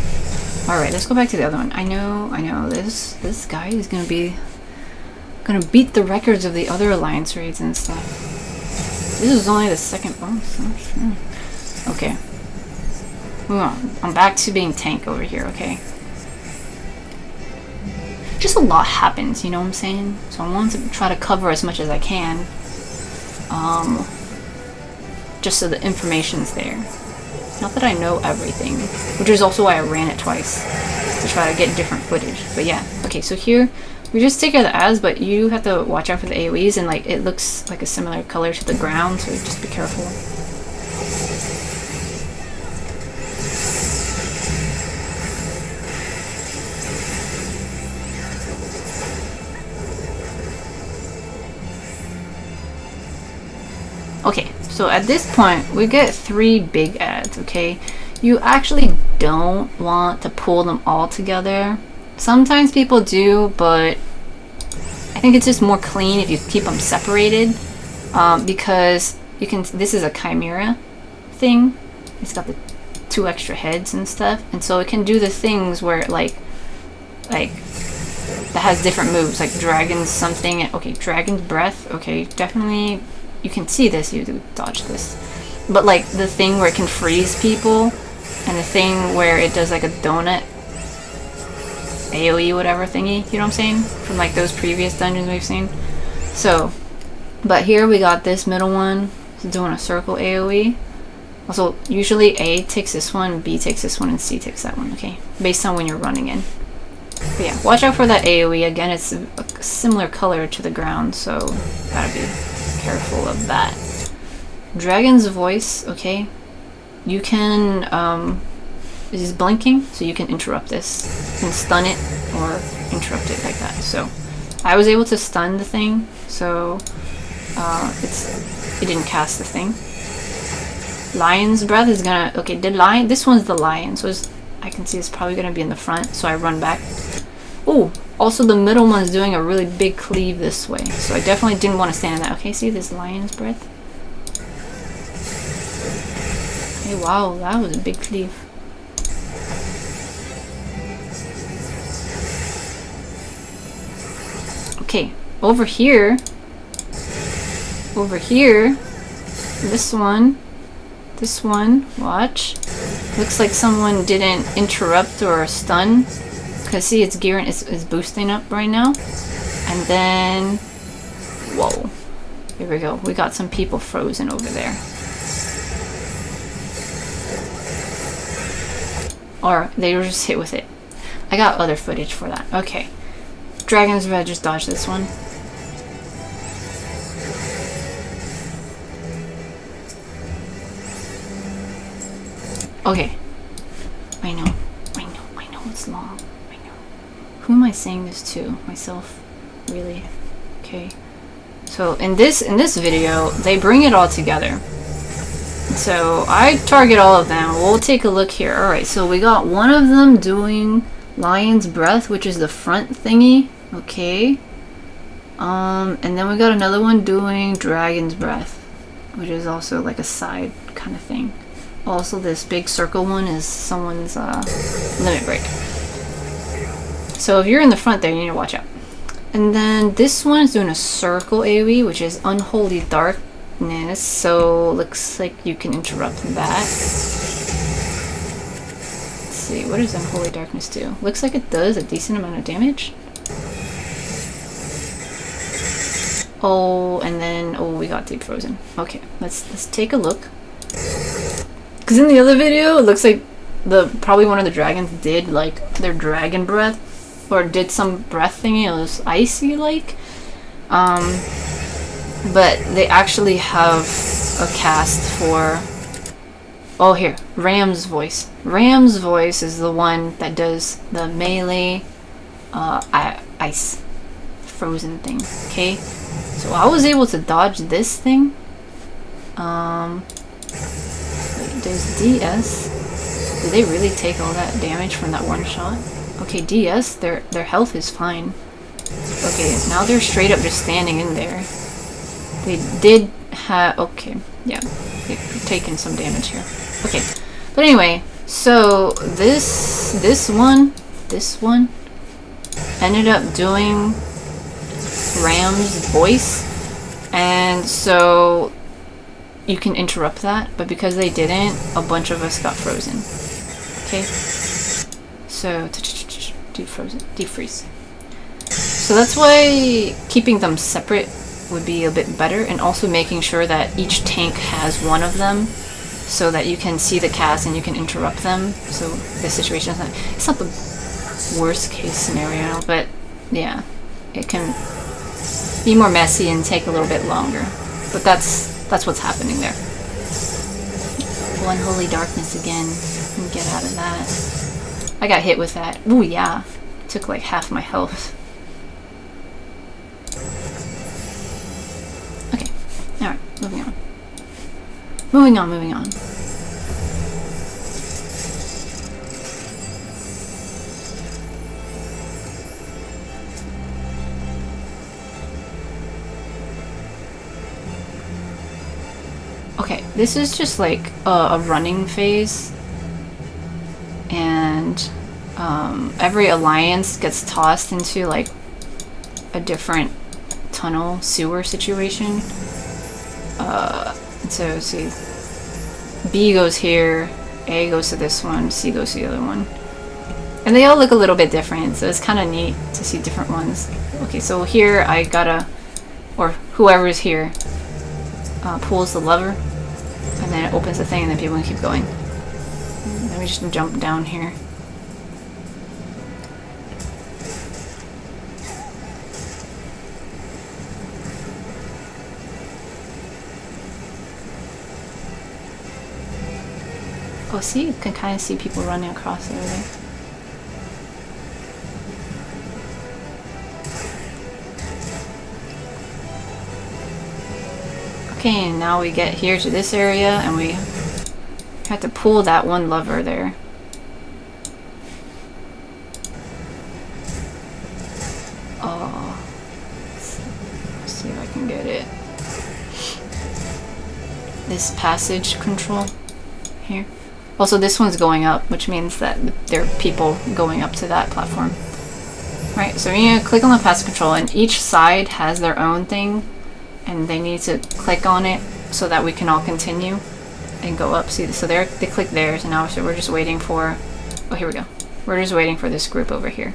Alright, let's go back to the other one. I know, this guy is gonna beat the records of the other alliance raids and stuff. This is only the second boss. Okay. Move on. I'm back to being tank over here, okay? Just a lot happens, you know what I'm saying? So I want to try to cover as much as I can. Just so the information's there. Not that I know everything, which is also why I ran it twice, to try to get different footage. But yeah, okay, so here, we just take care of the ads, but you have to watch out for the AoEs, and like, it looks like a similar color to the ground, so just be careful. Okay, so at this point, we get 3 big ads, okay? You actually don't want to pull them all together. Sometimes people do, but I think it's just more clean if you keep them separated, because you can, this is a chimera thing. It's got the 2 extra heads and stuff, and so it can do the things where like that has different moves, like dragon's something. Okay, dragon's breath. Okay, definitely. You can see this, you do dodge this. But like the thing where it can freeze people, and the thing where it does like a donut AoE whatever thingy, you know what I'm saying? From like those previous dungeons we've seen. So, but here we got this middle one, it's doing a circle AoE. Also, usually A takes this one, B takes this one, and C takes that one, okay? Based on when you're running in. But yeah, watch out for that AoE. Again, it's a similar color to the ground, so gotta be careful of that. Dragon's voice, okay? You can, this is blinking, so you can interrupt this. You can stun it or interrupt it like that. So, I was able to stun the thing, so it didn't cast the thing. Lion's breath is gonna, okay, this one's the lion, so I can see it's probably gonna be in the front, so I run back. Oh, also the middle one's doing a really big cleave this way, so I definitely didn't want to stand in that. Okay, see this lion's breath? Hey, wow, that was a big cleave. Okay, over here, this one, watch. Looks like someone didn't interrupt or stun, because see, it's gearing, it's boosting up right now. And then, whoa, here we go. We got some people frozen over there. Or they were just hit with it. I got other footage for that. Okay. Dragon's Red, just dodge this one. Okay. I know it's long. I know. Who am I saying this to? Myself? Really? Okay. So in this video, they bring it all together. So I target all of them. We'll take a look here. Alright, so we got one of them doing Lion's Breath, which is the front thingy. Okay. And then we got another one doing Dragon's Breath, which is also like a side kind of thing. Also, this big circle one is someone's limit break. So if you're in the front there, you need to watch out. And then this one is doing a circle AoE, which is Unholy Darkness. So looks like you can interrupt that. Let's see, what does Unholy Darkness do? Looks like it does a decent amount of damage. Oh, and then we got deep frozen. Okay, let's take a look. Because in the other video, it looks like probably one of the dragons did like their dragon breath, or did some breath thingy. It was icy like. But they actually have a cast for. Oh, here, Ram's Voice. Ram's Voice is the one that does the melee ice frozen thing. Okay, so I was able to dodge this thing. There's DS. Did they really take all that damage from that one shot? Okay, DS, their health is fine. Okay, now they're straight up just standing in there. They did have, okay, yeah, they've taken some damage here. Okay, but anyway, so this one ended up doing Ram's Voice, and so you can interrupt that, but because they didn't, a bunch of us got frozen. Okay, so defreeze. So that's why keeping them separate would be a bit better, and also making sure that each tank has one of them, so that you can see the cast and you can interrupt them. So the situation is it's not the worst case scenario, but yeah, it can be more messy and take a little bit longer. But that's what's happening there. Unholy Darkness again. Get out of that. I got hit with that. Ooh, yeah. Took like half my health. Okay. Alright, moving on. Moving on. Okay, this is just like a running phase, and every alliance gets tossed into like a different tunnel sewer situation. So see, B goes here, A goes to this one, C goes to the other one, and they all look a little bit different, so it's kind of neat to see different ones. Okay, so here I gotta, or whoever's here, pulls the lever, and then it opens the thing, and then people can keep going. Let me just jump down here. Oh, see? You can kind of see people running across over there. Okay, and now we get here to this area, and we have to pull that one lever there. Oh, let's see if I can get it. This passage control here. Also, this one's going up, which means that there are people going up to that platform. Right, so you're gonna click on the path control, and each side has their own thing, and they need to click on it so that we can all continue and go up. See, so they click theirs, and now we're just waiting for, oh, here we go. We're just waiting for this group over here,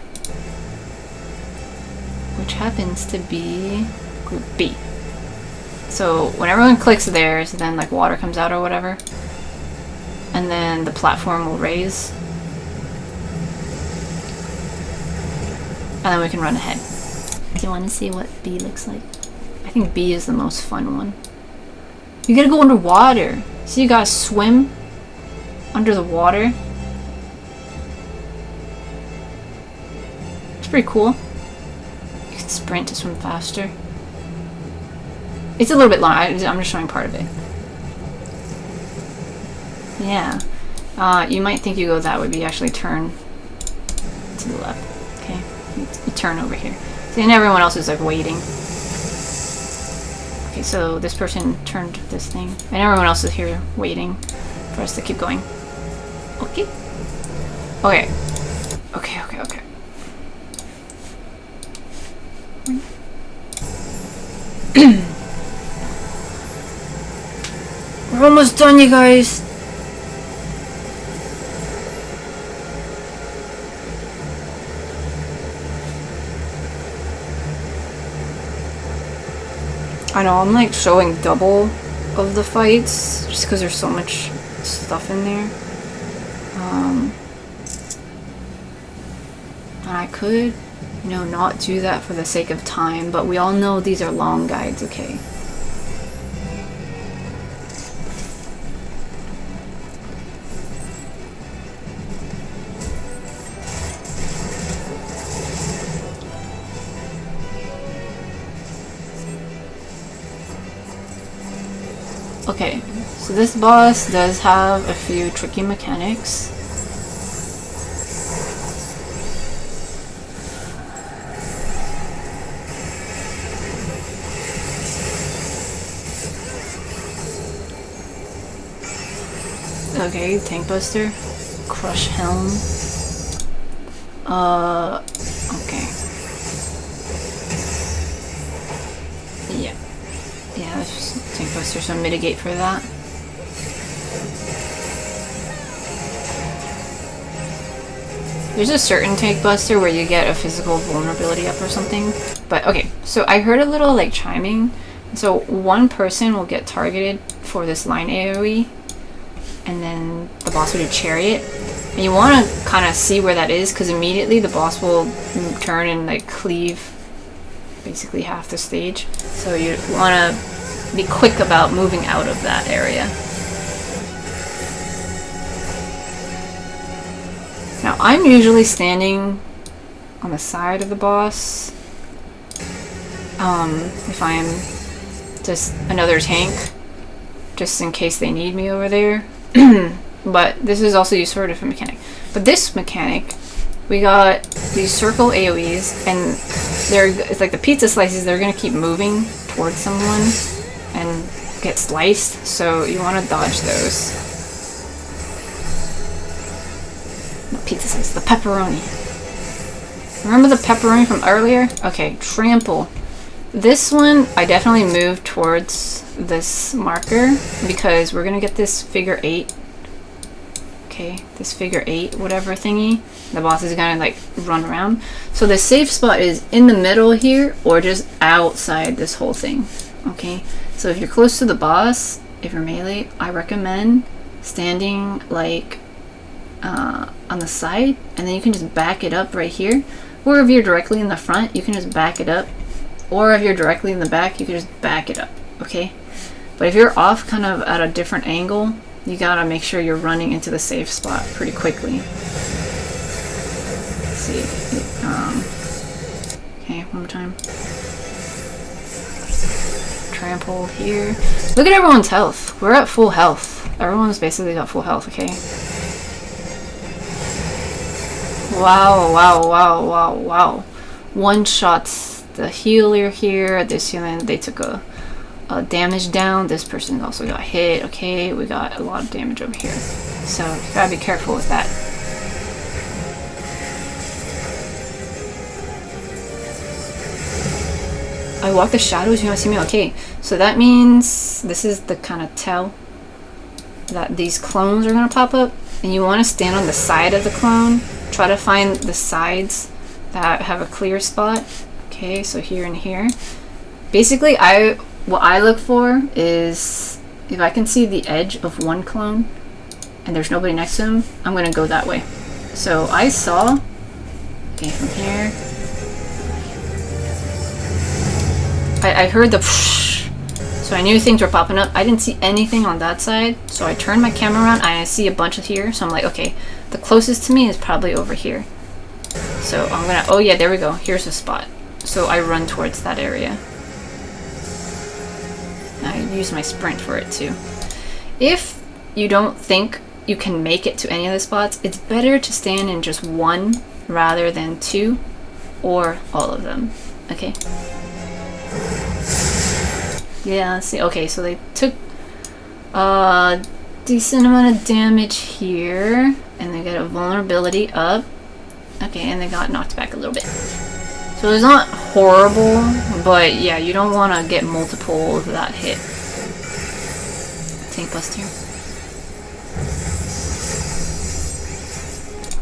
which happens to be group B. So when everyone clicks theirs, then like water comes out or whatever, and then the platform will raise, and then we can run ahead. Do you want to see what B looks like? I think B is the most fun one. You gotta go underwater. So you gotta swim under the water. It's pretty cool. You can sprint to swim faster. It's a little bit long. I'm just showing part of it. Yeah. You might think you go that way, but you actually turn to the left. Okay. You turn over here. See, and everyone else is like waiting. Okay, so this person turned this thing, and everyone else is here waiting for us to keep going. Okay. Okay. Okay, okay, okay. We're almost done, you guys. I know, I'm like showing double of the fights just because there's so much stuff in there. And I could, you know, not do that for the sake of time, but we all know these are long guides, okay? Okay, so this boss does have a few tricky mechanics. Okay, Tank Buster, Crush Helm. Okay. Yeah. Yeah, let's just Tank Buster, so mitigate for that. There's a certain Tank Buster where you get a physical vulnerability up or something. But okay, so I heard a little like chiming. So one person will get targeted for this line AoE, and then the boss will do Chariot. And you want to kind of see where that is, because immediately the boss will turn and like cleave basically half the stage. So you want to be quick about moving out of that area. Now I'm usually standing on the side of the boss if I'm just another tank, just in case they need me over there. But this is also used for a different mechanic. But this mechanic, we got these circle AoEs, and it's like the pizza slices, they're going to keep moving towards someone and get sliced, so you want to dodge those. Not pizza slices, the pepperoni. Remember the pepperoni from earlier? Okay, trample. This one, I definitely moved towards this marker because we're going to get this figure 8. Okay, this figure 8 whatever thingy. The boss is gonna like run around. So the safe spot is in the middle here or just outside this whole thing. Okay, so if you're close to the boss, if you're melee, I recommend standing like on the side, and then you can just back it up right here. Or if you're directly in the front, you can just back it up. Or if you're directly in the back, you can just back it up. Okay, but if you're off kind of at a different angle, you gotta make sure you're running into the safe spot pretty quickly. Let's see. Okay, one more time. Trample here. Look at everyone's health. We're at full health. Everyone's basically got full health, okay? Wow, wow, wow, wow, wow. One shots the healer here. This healing, they took a damage down. This person also got hit. Okay, we got a lot of damage over here. So you gotta be careful with that. I walk the shadows, you don't see me? Okay, so that means this is the kind of tell that these clones are gonna pop up, and you want to stand on the side of the clone. Try to find the sides that have a clear spot. Okay, so here and here. Basically, what I look for is if I can see the edge of one clone and there's nobody next to him, I'm gonna go that way. So I saw, okay, from here, I heard the so I knew things were popping up. I didn't see anything on that side, so I turned my camera around and I see a bunch of here, so I'm like, okay, the closest to me is probably over here. So I'm gonna, oh yeah, there we go, here's a spot. So I run towards that area. I use my sprint for it too. If you don't think you can make it to any of the spots, it's better to stand in just one rather than two or all of them. Okay? Yeah, let's see. Okay, so they took a decent amount of damage here, and they got a vulnerability up. Okay, and they got knocked back a little bit. So it's not horrible, but yeah, you don't want to get multiple of that hit. Tank bust here.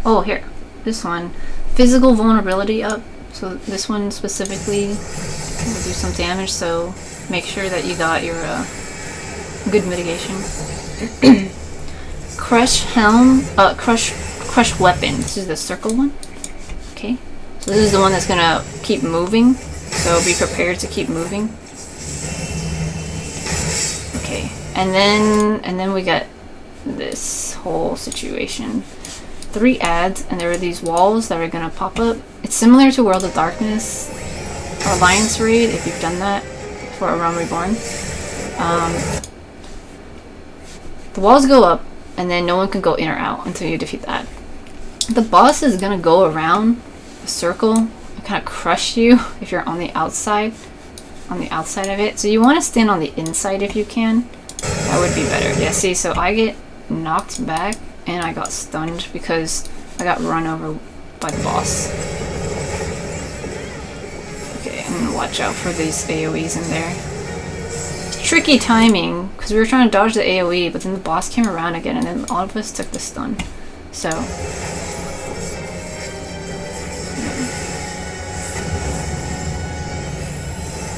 Oh, here. This one. Physical vulnerability up. So this one specifically will do some damage, so make sure that you got your good mitigation. Crush helm, crush weapon. This is the circle one. Okay. So this is the one that's gonna keep moving. So be prepared to keep moving. Okay. And then we got this whole situation. 3 ads, and there are these walls that are gonna pop up. It's similar to World of Darkness or Alliance Raid if you've done that for A Realm Reborn. The walls go up, and then no one can go in or out until you defeat that. The boss is gonna go around a circle and kind of crush you if you're on the outside of it. So you want to stand on the inside if you can. That would be better. Yeah, see, so I get knocked back and I got stunned because I got run over by the boss. Okay, I'm gonna watch out for these AoEs in there. Tricky timing, because we were trying to dodge the AoE, but then the boss came around again, and then all of us took the stun. So...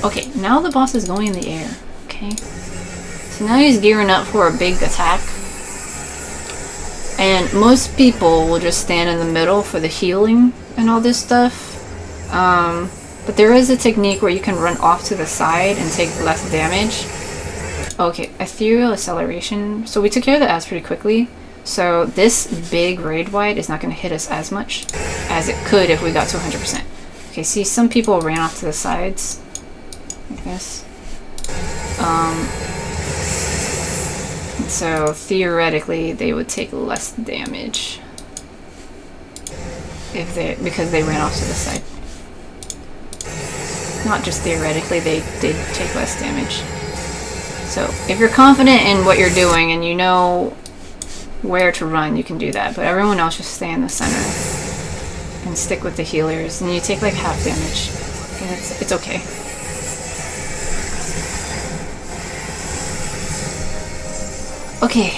okay, now the boss is going in the air, okay? So now he's gearing up for a big attack. And most people will just stand in the middle for the healing and all this stuff. But there is a technique where you can run off to the side and take less damage. Okay, ethereal acceleration. So we took care of the ads pretty quickly. So this big raid wide is not going to hit us as much as it could if we got to 100%. Okay, see, some people ran off to the sides, like this. So theoretically, they would take less damage if because they ran off to the side. Not just theoretically, they did take less damage. So if you're confident in what you're doing and you know where to run, you can do that. But everyone else just stay in the center and stick with the healers, and you take like half damage. And it's okay. Okay,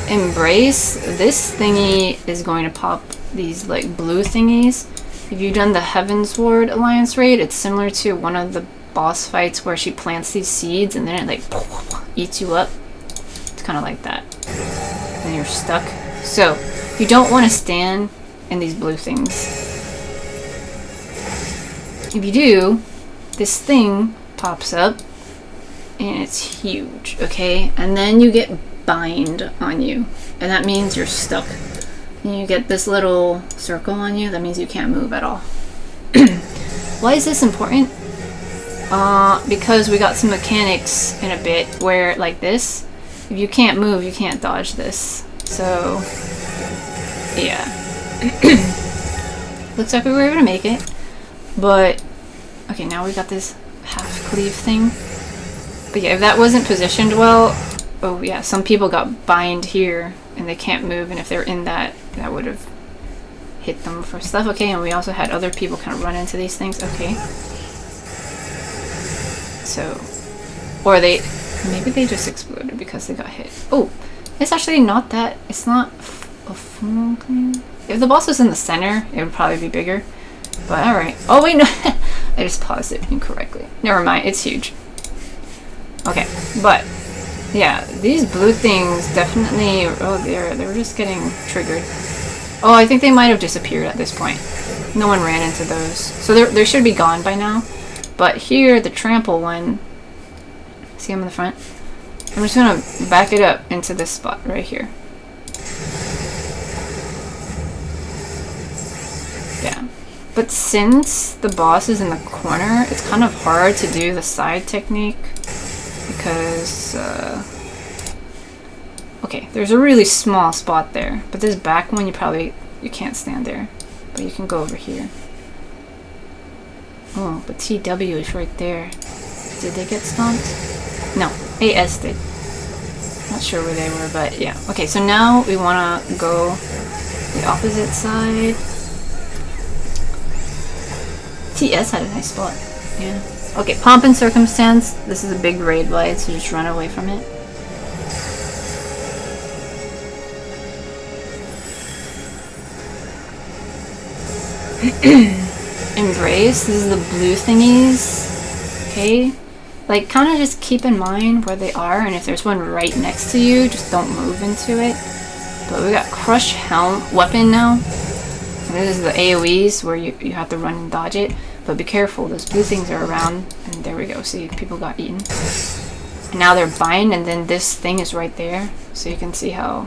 Embrace. This thingy is going to pop these like blue thingies. If you've done the Heavensward Alliance raid, it's similar to one of the boss fights where she plants these seeds and then it like eats you up. It's kind of like that. And you're stuck. So you don't want to stand in these blue things. If you do, this thing pops up and it's huge, okay? And then you get bind on you, and that means you're stuck. And you get this little circle on you, that means you can't move at all. Why is this important? Because we got some mechanics in a bit where, like this, if you can't move, you can't dodge this. So, yeah. Looks like we were able to make it. But, okay, now we got this half cleave thing. But yeah, if that wasn't positioned well, oh yeah, some people got bind here and they can't move, and if they're in that, that would have hit them for stuff. Okay, and we also had other people kind of run into these things. Okay. So, or maybe they just exploded because they got hit. Oh, it's actually not that, it's not a full thing. If the boss was in the center, it would probably be bigger. But alright. Oh wait, no. I just paused it incorrectly. Never mind, it's huge. Okay, but yeah, these blue things definitely, oh, they were just getting triggered. Oh, I think they might have disappeared at this point. No one ran into those. So they should be gone by now. But here, the trample one, see him in the front? I'm just gonna back it up into this spot right here. Yeah. But since the boss is in the corner, it's kind of hard to do the side technique because, okay, there's a really small spot there, but this back one you can't stand there, but you can go over here. Oh, but TW is right there. Did they get stomped? No, AS did. Not sure where they were, but yeah. Okay, so now we want to go the opposite side. TS had a nice spot. Yeah. Okay, Pomp and Circumstance. This is a big raid blade, so just run away from it. Embrace. This is the blue thingies. Okay. Like, kind of just keep in mind where they are, and if there's one right next to you, just don't move into it. But we got Crush Helm weapon now. And this is the AoEs where you have to run and dodge it. But be careful, those blue things are around. And there we go, see, people got eaten. And now they're bind, and then this thing is right there. So you can see how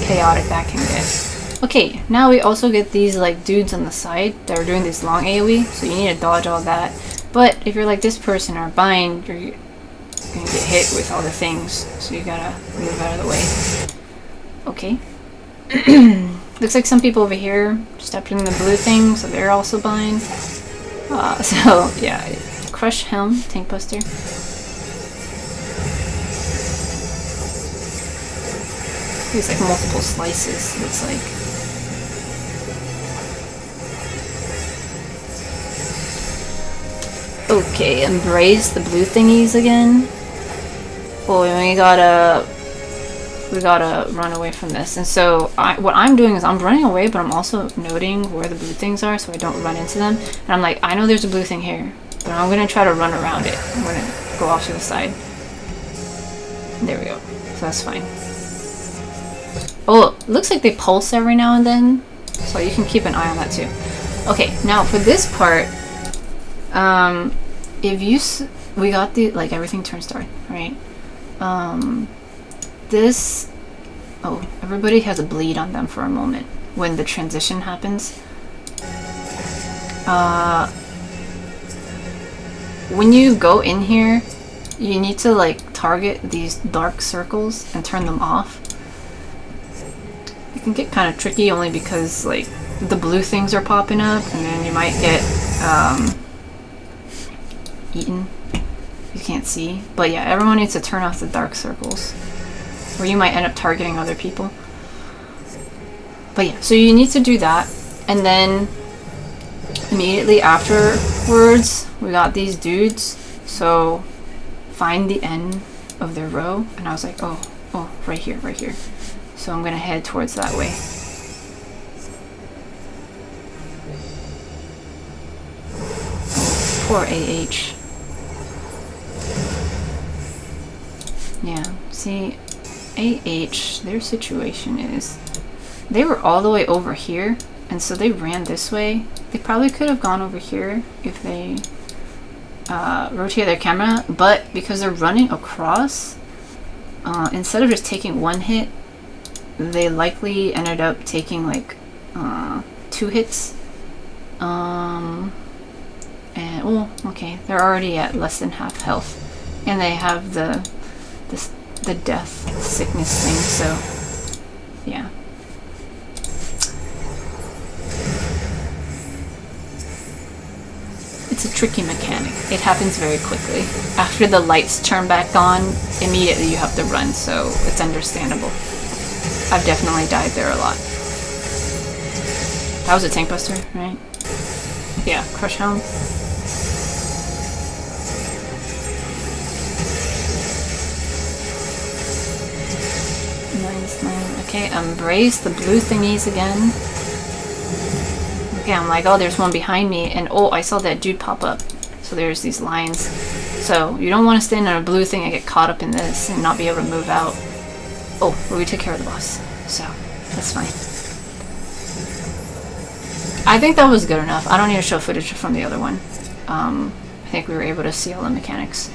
chaotic that can get. Okay, now we also get these like dudes on the side that are doing this long AoE. So you need to dodge all that. But if you're like this person or bind, you're gonna get hit with all the things. So you gotta move out of the way. Okay. Looks like some people over here stepped in the blue thing, so they're also bind. So yeah, Crush Helm, Tank Buster. There's like multiple slices, looks like. Okay, Embrace the blue thingies again. Oh, and we gotta run away from this. And so what I'm doing is I'm running away, but I'm also noting where the blue things are so I don't run into them. And I'm like, I know there's a blue thing here, but I'm gonna try to run around it. I'm gonna go off to the side. There we go. So that's fine. Oh, it looks like they pulse every now and then, so you can keep an eye on that too. Okay, now for this part, we got the, like, everything turns dark, right? Everybody has a bleed on them for a moment when the transition happens. When you go in here, you need to like target these dark circles and turn them off. It can get kind of tricky only because like the blue things are popping up, and then you might get eaten. You can't see. But yeah, everyone needs to turn off the dark circles, or you might end up targeting other people. But yeah, so you need to do that, and then immediately afterwards we got these dudes, so find the end of their row. And I was like, oh, right here. So I'm gonna head towards that way. Poor AH. Yeah, see, AH, their situation is they were all the way over here, and so they ran this way. They probably could have gone over here if they rotated their camera, but because they're running across, instead of just taking one hit, they likely ended up taking like 2 hits. And oh, okay, they're already at less than half health, and they have the death sickness thing, so yeah. It's a tricky mechanic. It happens very quickly. After the lights turn back on, immediately you have to run, so it's understandable. I've definitely died there a lot. That was a tank buster, right? Yeah, Crush Helm. Nice. Okay, embrace the blue thingies again. Okay, I'm like, oh, there's one behind me, and oh, I saw that dude pop up. So there's these lines. So you don't want to stand on a blue thing and get caught up in this and not be able to move out. Oh, well, we took care of the boss, so that's fine. I think that was good enough. I don't need to show footage from the other one. I think we were able to see all the mechanics.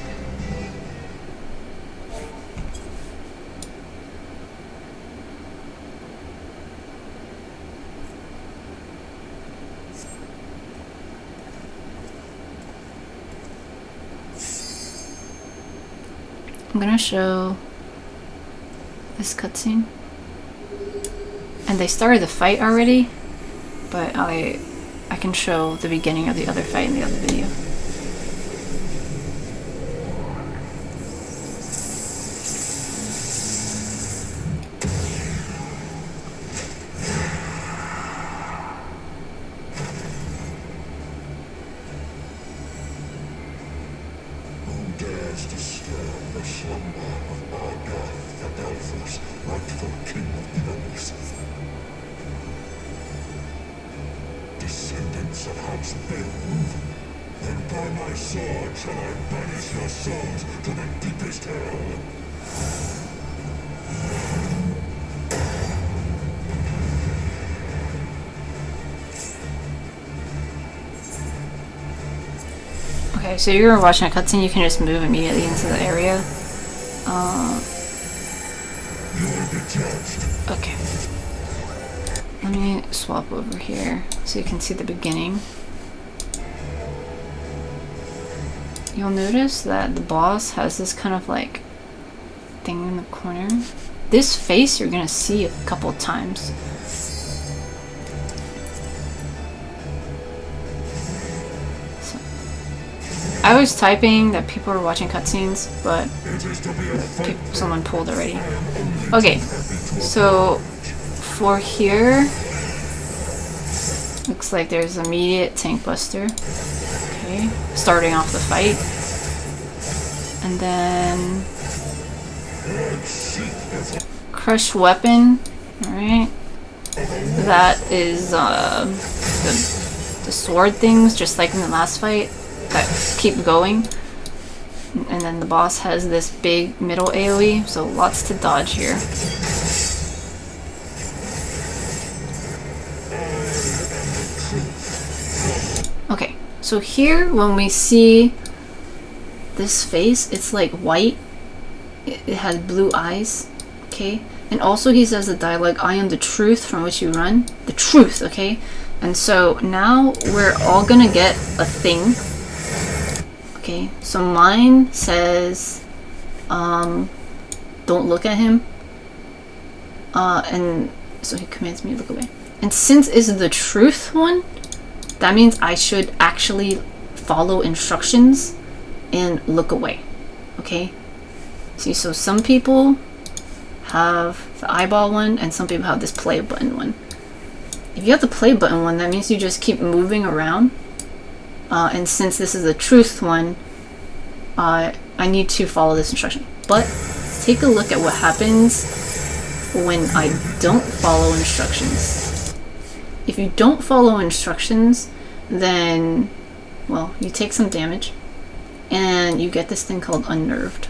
I'm gonna show this cutscene. And they started the fight already, but I can show the beginning of the other fight in the other video. Descendants of House Beowulf, and by my sword shall I banish your souls to the deepest hell. Okay, so you're watching a cutscene, you can just move immediately into the area. You'll be judged. Okay. Let me swap over here so you can see the beginning. You'll notice that the boss has this kind of like thing in the corner. This face you're gonna see a couple times. So, I was typing that people were watching cutscenes, but someone pulled already. Okay, so for here, looks like there's immediate tank buster. Okay, starting off the fight. And then crush weapon. Alright. That is the sword things, just like in the last fight, that keep going. And then the boss has this big middle AoE, so lots to dodge here. Okay, so here when we see this face, it's like white. It has blue eyes, okay? And also he says the dialogue, I am the truth from which you run. The truth, okay? And so now we're all gonna get a thing. Okay, so mine says, don't look at him. And so he commands me to look away. And since it's the truth one, that means I should actually follow instructions and look away. Okay? See, so some people have the eyeball one and some people have this play button one. If you have the play button one, that means you just keep moving around. And since this is the truth one, I need to follow this instruction. But take a look at what happens when I don't follow instructions. If you don't follow instructions, then, well, you take some damage and you get this thing called unnerved.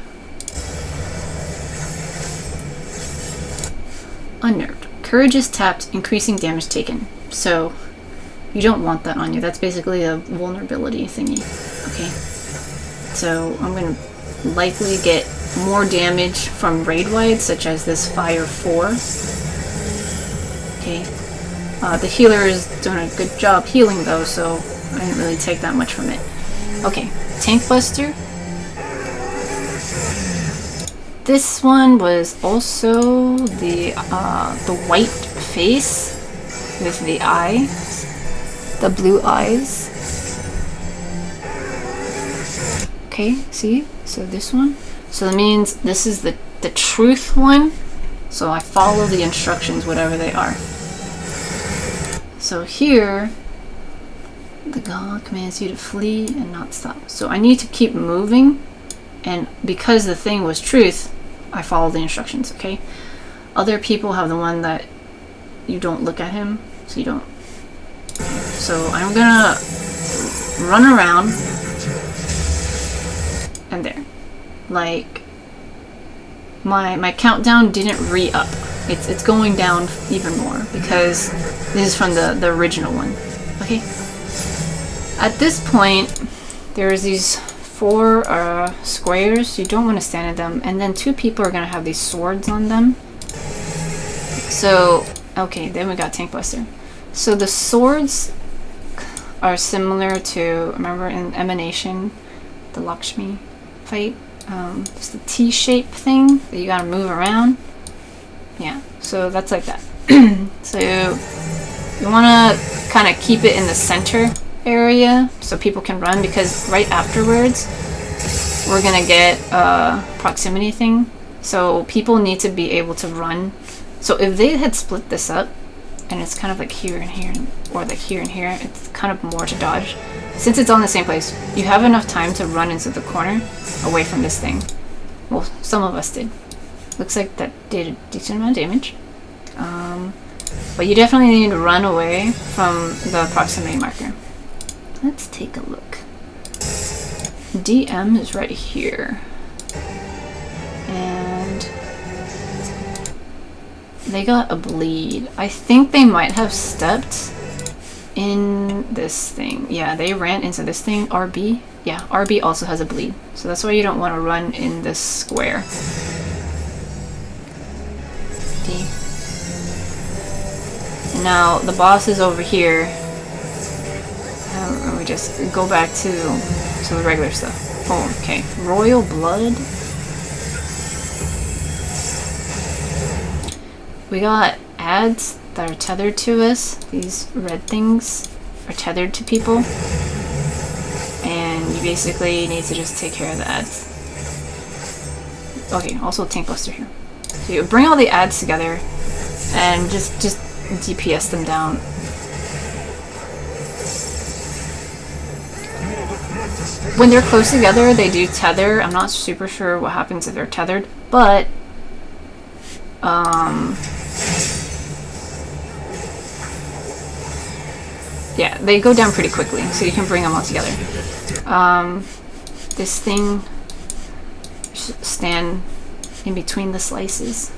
Unnerved. Courage is tapped, increasing damage taken. So you don't want that on you. That's basically a vulnerability thingy. Okay. So I'm going to likely get more damage from raid wide, such as this Fire 4. Okay. The healer is doing a good job healing though, so I didn't really take that much from it. Okay, Tank Buster. This one was also the white face with the eye, the blue eyes. Okay, see? So this one. So that means this is the truth one. So I follow the instructions, whatever they are. So here, the God commands you to flee and not stop. So I need to keep moving, and because the thing was truth, I follow the instructions, okay? Other people have the one that you don't look at him, so you don't. So I'm gonna run around, and there. Like, my countdown didn't re-up. It's going down even more because this is from the original one. Okay. At this point, there's these 4 squares. You don't want to stand at them, and then 2 people are gonna have these swords on them. So okay, then we got Tank Buster. So the swords are similar to, remember in Emanation, the Lakshmi fight. Just the T-shape thing that you gotta move around. Yeah, so that's like that. So you wanna kind of keep it in the center area so people can run, because right afterwards we're gonna get a proximity thing. So people need to be able to run. So if they had split this up, and it's kind of like here and here, or like here and here, it's kind of more to dodge. Since it's all in the same place, you have enough time to run into the corner away from this thing. Well, some of us did. Looks like that did a decent amount of damage. But you definitely need to run away from the proximity marker. Let's take a look. DM is right here. And they got a bleed. I think they might have stepped in this thing. Yeah, they ran into this thing. RB. Yeah, RB also has a bleed. So that's why you don't want to run in this square. D. And now the boss is over here. And we just go back to the regular stuff. Oh, okay. Royal Blood. We got ads that are tethered to us. These red things are tethered to people. And you basically need to just take care of the ads. Okay, also Tank Buster here. So you bring all the ads together and just DPS them down. When they're close together, they do tether. I'm not super sure what happens if they're tethered, but yeah, they go down pretty quickly, so you can bring them all together. This thing should stand in between the slices.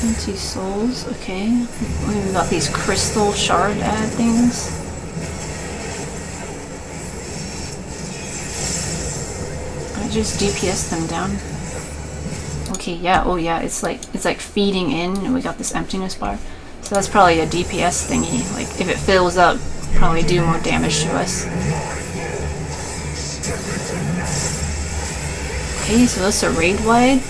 Empty souls, okay. We've got these crystal shard ad things. I just DPS them down. Okay, yeah, oh yeah, it's like feeding in, and we got this emptiness bar. So that's probably a DPS thingy. Like if it fills up, probably do more damage to us. Okay, so that's a raid wide.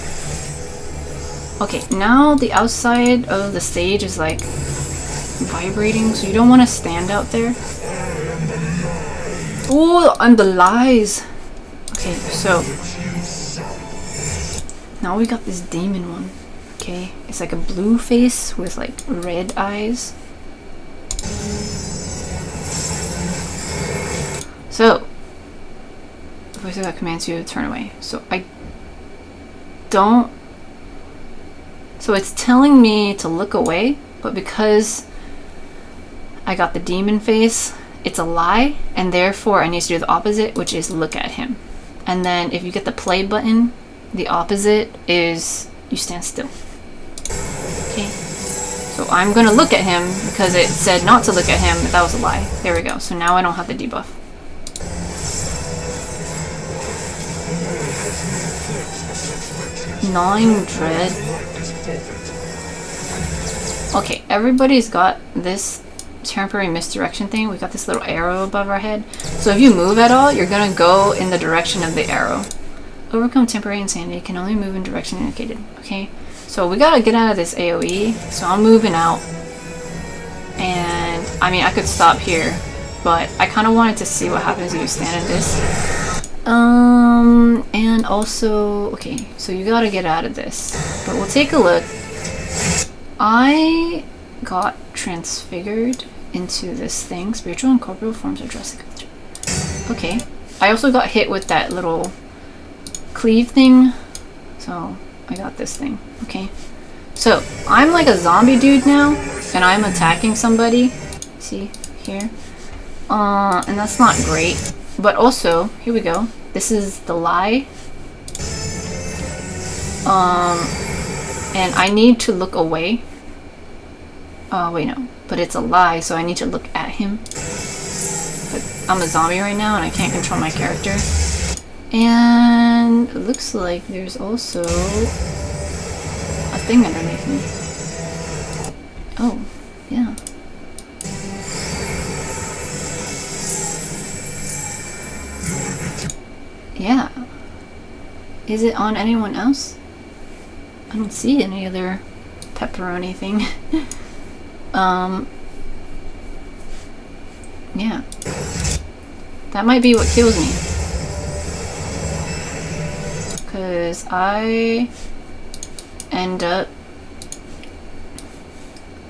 Okay, now the outside of the stage is like vibrating, so you don't want to stand out there. Oh, and the lies. Okay, so now we got this demon one. Okay, it's like a blue face with like red eyes. So the voice that commands you to turn away. So So it's telling me to look away, but because I got the demon face, it's a lie, and therefore I need to do the opposite, which is look at him. And then if you get the play button, the opposite is you stand still. Okay. So I'm gonna look at him because it said not to look at him, but that was a lie. There we go. So now I don't have the debuff. Gnawing Dread. Okay, everybody's got this temporary misdirection thing. We got this little arrow above our head. So if you move at all, you're gonna go in the direction of the arrow. Overcome temporary insanity, can only move in direction indicated. Okay, so we gotta get out of this AoE. So I'm moving out. And I mean, I could stop here, but I kind of wanted to see what happens if you stand in this. And also, okay, so you gotta get out of this. But we'll take a look. I got transfigured into this thing. Spiritual and corporeal forms are drastic. Okay. I also got hit with that little cleave thing. So I got this thing. Okay. So I'm like a zombie dude now, and I'm attacking somebody. See here? And that's not great. But also, here we go. This is the lie. And I need to look away. Wait, no. But it's a lie, so I need to look at him. But I'm a zombie right now, and I can't control my character. And it looks like there's also a thing underneath me. Oh, yeah. Yeah. Is it on anyone else? I don't see any other pepperoni thing. Yeah. That might be what kills me. Because I end up...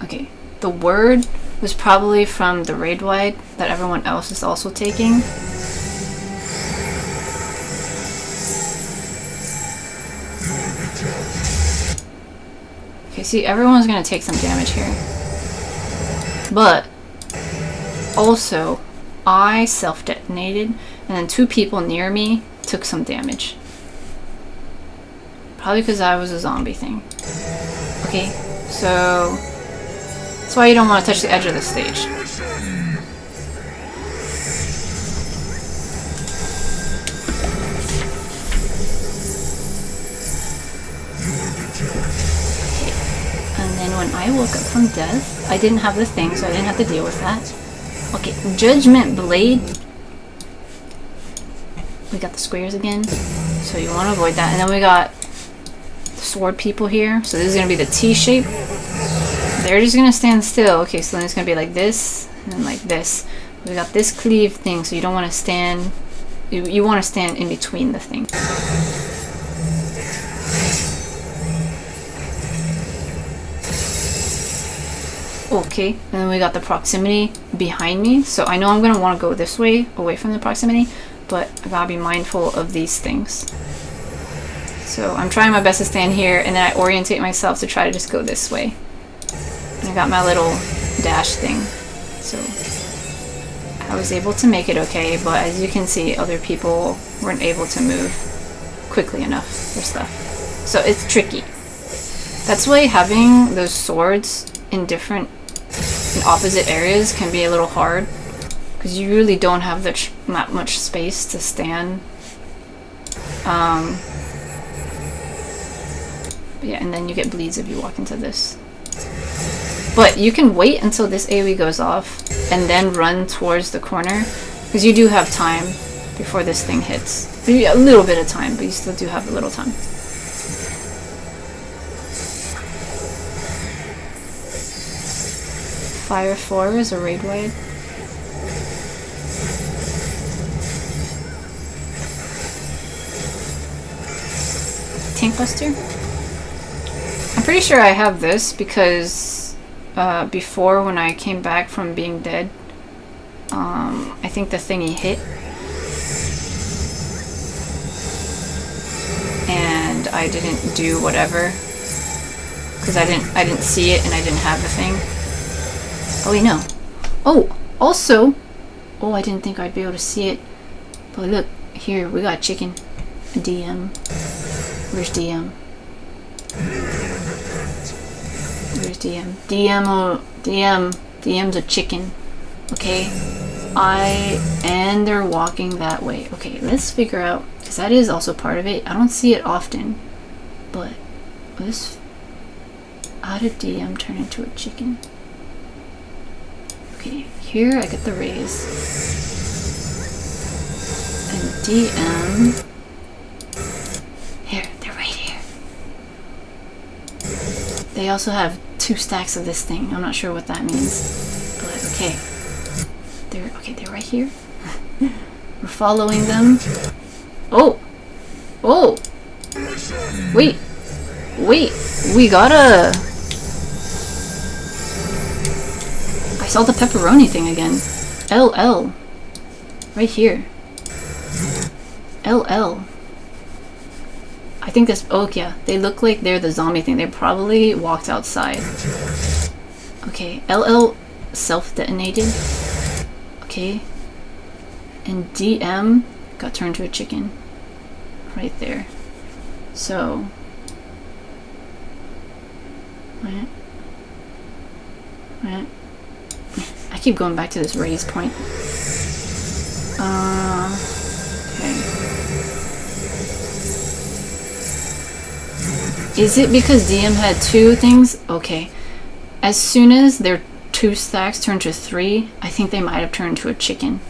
Okay. The word was probably from the raid wide that everyone else is also taking. Okay, see, everyone's gonna take some damage here. But also, I self-detonated, and then 2 people near me took some damage. Probably because I was a zombie thing. Okay, so that's why you don't want to touch the edge of the stage. When I woke up from death, I didn't have the thing, so I didn't have to deal with that. Okay, Judgment Blade. We got the squares again, so you want to avoid that. And then we got the sword people here. So this is going to be the T shape. They're just going to stand still. Okay, so then it's going to be like this, and then like this. We got this cleave thing, so you don't want to stand... You want to stand in between the thing. Okay, and then we got the proximity behind me, so I know I'm gonna want to go this way, away from the proximity, but I gotta be mindful of these things. So I'm trying my best to stand here, and then I orientate myself to try to just go this way. And I got my little dash thing, so I was able to make it okay, but as you can see, other people weren't able to move quickly enough for stuff. So it's tricky. That's why having those swords in opposite areas can be a little hard, because you really don't have that much space to stand. Yeah, and then you get bleeds if you walk into this. But you can wait until this AoE goes off and then run towards the corner, because you do have time before this thing hits. Maybe a little bit of time, but you still do have a little time. Fire 4 is a raid wide. Tank Buster? I'm pretty sure I have this because before, when I came back from being dead, I think the thingy hit. And I didn't do whatever. Because I didn't see it and I didn't have the thing. Oh wait, no. Oh, also, oh, I didn't think I'd be able to see it. But look, here, we got chicken. A DM. Where's DM? Where's DM? DM's a chicken. Okay? And they're walking that way. Okay, let's figure out, because that is also part of it. I don't see it often. But, how did DM turn into a chicken? Okay, here I get the raise. And DM. Here, they're right here. They also have 2 stacks of this thing. I'm not sure what that means. But okay. They're right here. We're following them. Oh! Oh! Wait! Wait! We gotta... I saw the pepperoni thing again. LL. Right here. LL. I think this... Oh, yeah. They look like they're the zombie thing. They probably walked outside. Okay. LL self-detonated. Okay. And DM got turned to a chicken. Right there. So... Right. I keep going back to this raise point. Okay. Is it because DM had 2 things? Okay. As soon as their 2 stacks turned to 3, I think they might have turned to a chicken.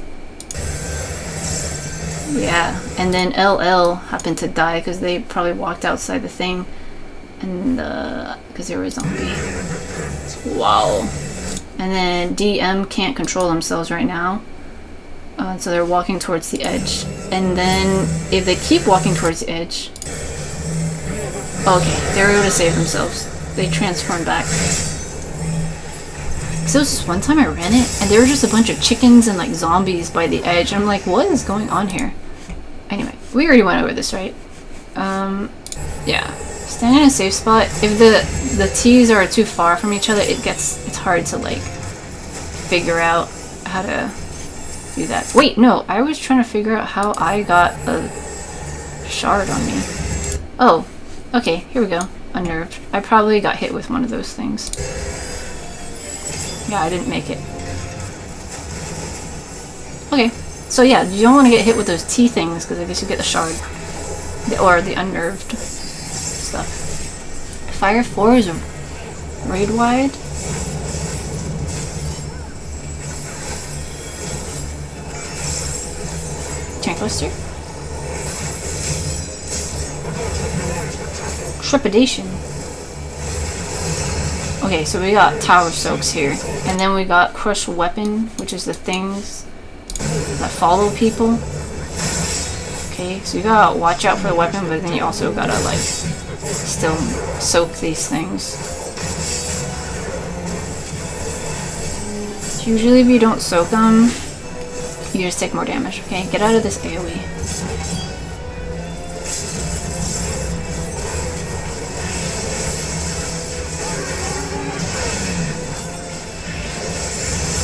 Yeah. And then LL happened to die because they probably walked outside the thing. And because they were a zombie. Wow. And then DM can't control themselves right now. So they're walking towards the edge. And then if they keep walking towards the edge... Okay, they were able to save themselves. They transformed back. So this one time I ran it, and there were just a bunch of chickens and like zombies by the edge. I'm like, what is going on here? Anyway, we already went over this, right? Yeah. Stand in a safe spot. If the T's are too far from each other, it's hard to like figure out how to do that. Wait, no, I was trying to figure out how I got a shard on me. Oh, okay, here we go. Unnerved. I probably got hit with one of those things. Yeah, I didn't make it. Okay, so yeah, you don't want to get hit with those T things because I guess you get the shard. Or the unnerved stuff. Fire 4 is raid wide. Tank Buster. Trepidation. Okay, so we got Tower Soaks here. And then we got Crush Weapon, which is the things that follow people. Okay, so you gotta watch out for the weapon, but then you also gotta, like, still soak these things. Usually if you don't soak them, you just take more damage, okay? Get out of this AoE.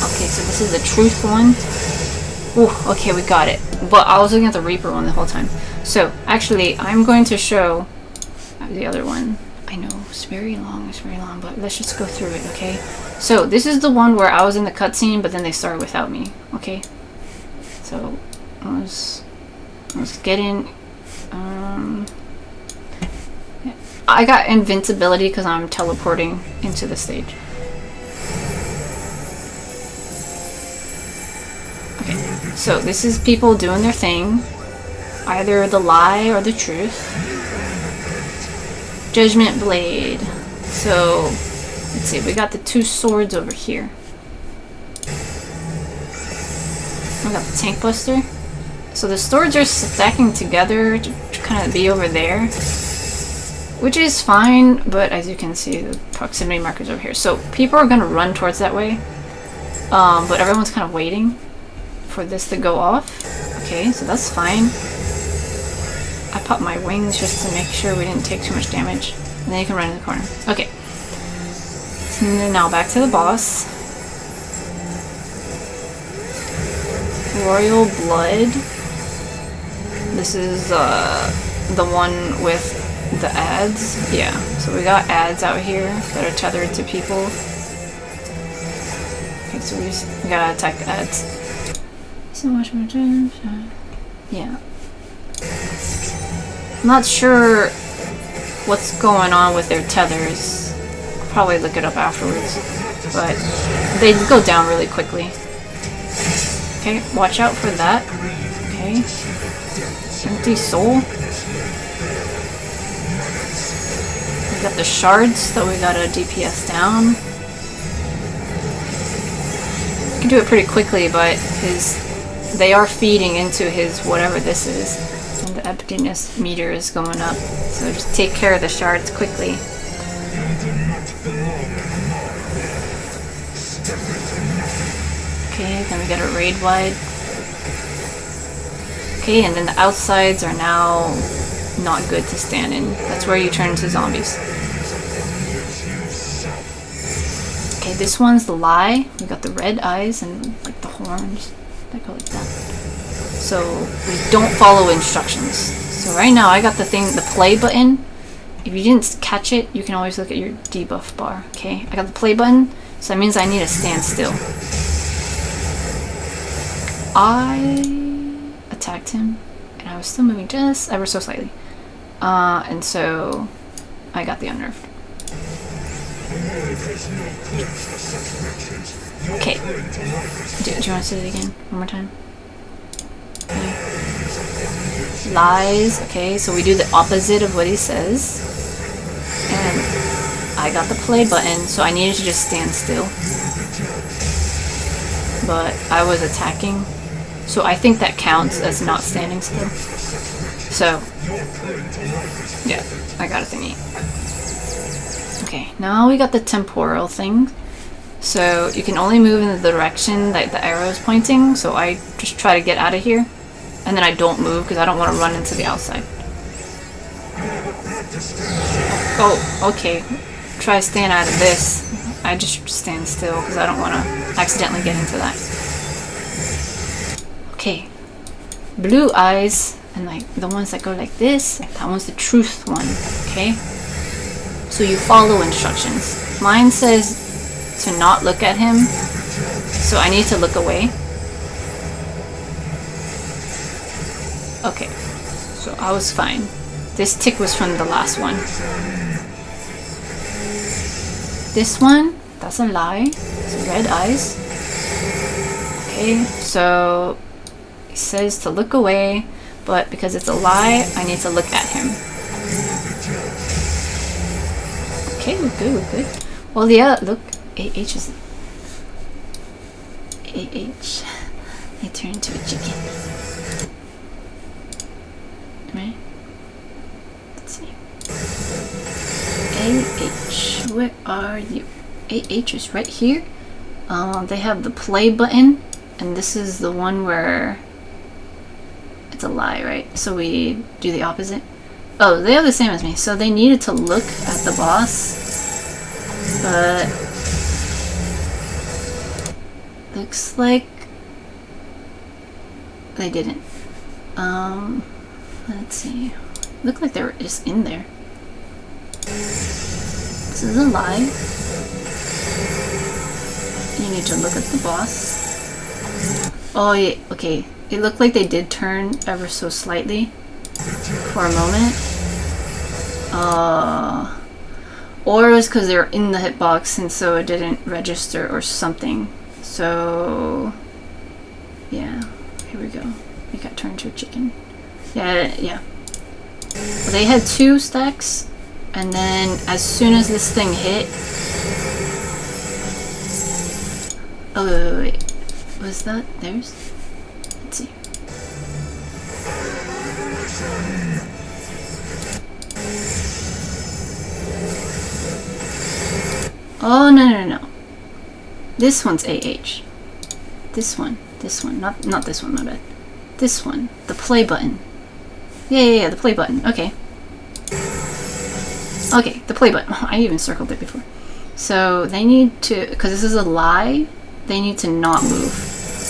Okay, so this is the truth one. Ooh, okay, we got it. But I was looking at the Reaper one the whole time. So, actually, I'm going to show the other one. I know, it's very long, but let's just go through it, okay? So, this is the one where I was in the cutscene, but then they started without me, okay? So, I was getting... I got invincibility because I'm teleporting into the stage. So this is people doing their thing, either the lie or the truth. Judgment Blade. So let's see, we got the 2 swords over here. We got the Tank Buster. So the swords are stacking together to kind of be over there, which is fine, but as you can see, the proximity markers over here. So people are gonna run towards that way, but everyone's kind of waiting for this to go off. Okay, so that's fine. I popped my wings just to make sure we didn't take too much damage. And then you can run in the corner. Okay. So now back to the boss. Royal Blood. This is the one with the ads. Yeah, so we got ads out here that are tethered to people. Okay, so we gotta attack the ads. So much more time. Yeah. I'm not sure what's going on with their tethers. I'll probably look it up afterwards. but they go down really quickly. Okay, watch out for that. Okay. Empty soul. We got the shards that we gotta DPS down. We can do it pretty quickly, but they are feeding into his whatever this is. And the emptiness meter is going up. So just take care of the shards quickly. Okay, then we get a raid wide. Okay, and then the outsides are now not good to stand in. That's where you turn into zombies. Okay, this one's the lie. We got the red eyes and like the horns. They go like that. So we don't follow instructions. So right now I got the thing, the play button. If you didn't catch it, you can always look at your debuff bar. Okay, I got the play button, so that means I need to stand still. I attacked him, and I was still moving just ever so slightly. And so I got the unnerved. Okay. Do you want to say it again? One more time? Okay. Lies. Okay, so we do the opposite of what he says. And I got the play button, so I needed to just stand still. But I was attacking. So I think that counts as not standing still. So, yeah, I got a thingy. Okay, now we got the temporal thing. So you can only move in the direction that the arrow is pointing. So I just try to get out of here. And then I don't move because I don't want to run into the outside. Oh, okay. Try to stand out of this. I just stand still because I don't want to accidentally get into that. Okay, blue eyes, and like the ones that go like this, that one's the truth one, okay? So you follow instructions. Mine says to not look at him, so I need to look away. Okay, so I was fine. This tick was from the last one. This one, that's a lie. It's red eyes. Okay, so it says to look away, but because it's a lie, I need to look at him. Okay, we're good, we're good. Well, yeah, look, AH is... AH. They turn into a chicken. Right? Let's see. AH, where are you? AH is right here. They have the play button, and this is the one where it's a lie, right? So we do the opposite. Oh, they are the same as me. So they needed to look at the boss, but looks like they didn't. Let's see. Looked like they were just in there. This is a lie. You need to look at the boss. Oh, yeah, okay. It looked like they did turn ever so slightly for a moment. Or it was because they were in the hitbox and so it didn't register or something. So, yeah. Here we go. It got turned to a chicken. Yeah, yeah. Well, they had 2 stacks, and then as soon as this thing hit... Oh, wait. Was that theirs? Let's see. Oh, no. This one's AH. This one. Not this one, my bad. This one. The play button. Yeah, the play button. Okay. Okay, the play button. I even circled it before. So they need to, because this is a lie, they need to not move.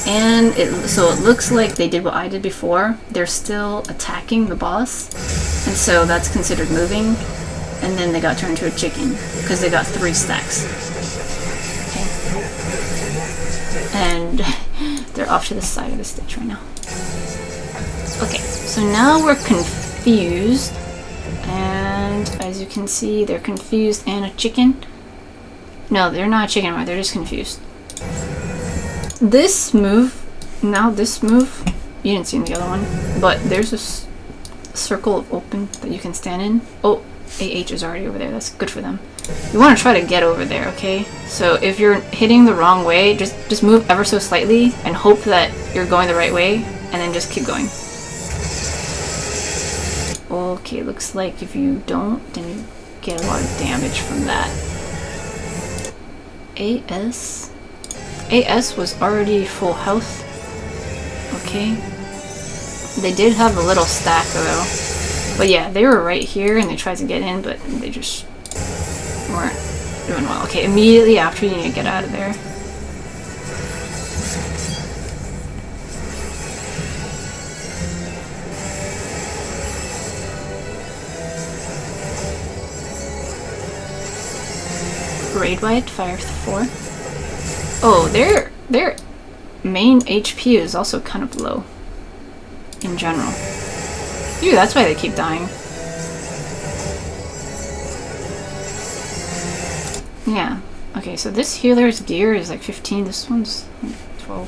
And so it looks like they did what I did before. They're still attacking the boss. And so that's considered moving. And then they got turned into a chicken because they got 3 stacks. Okay. And they're off to the side of the stage right now. Okay, so now we're confused. And as you can see, they're confused and a chicken. No, they're not chicken anymore. They're just confused. This move, you didn't see in the other one, but there's this circle of open that you can stand in. Oh, AH is already over there. That's good for them. You want to try to get over there, okay? So if you're hitting the wrong way, just move ever so slightly and hope that you're going the right way, and then just keep going. Okay, looks like if you don't, then you get a lot of damage from that. AS was already full health. Okay. They did have a little stack though. But yeah, they were right here and they tried to get in, but they just weren't doing well. Okay, immediately after you need to get out of there. Raid wide, fire 4. Oh, their main HP is also kind of low in general. Ew, that's why they keep dying. Yeah. Okay, so this healer's gear is like 15. This one's 12.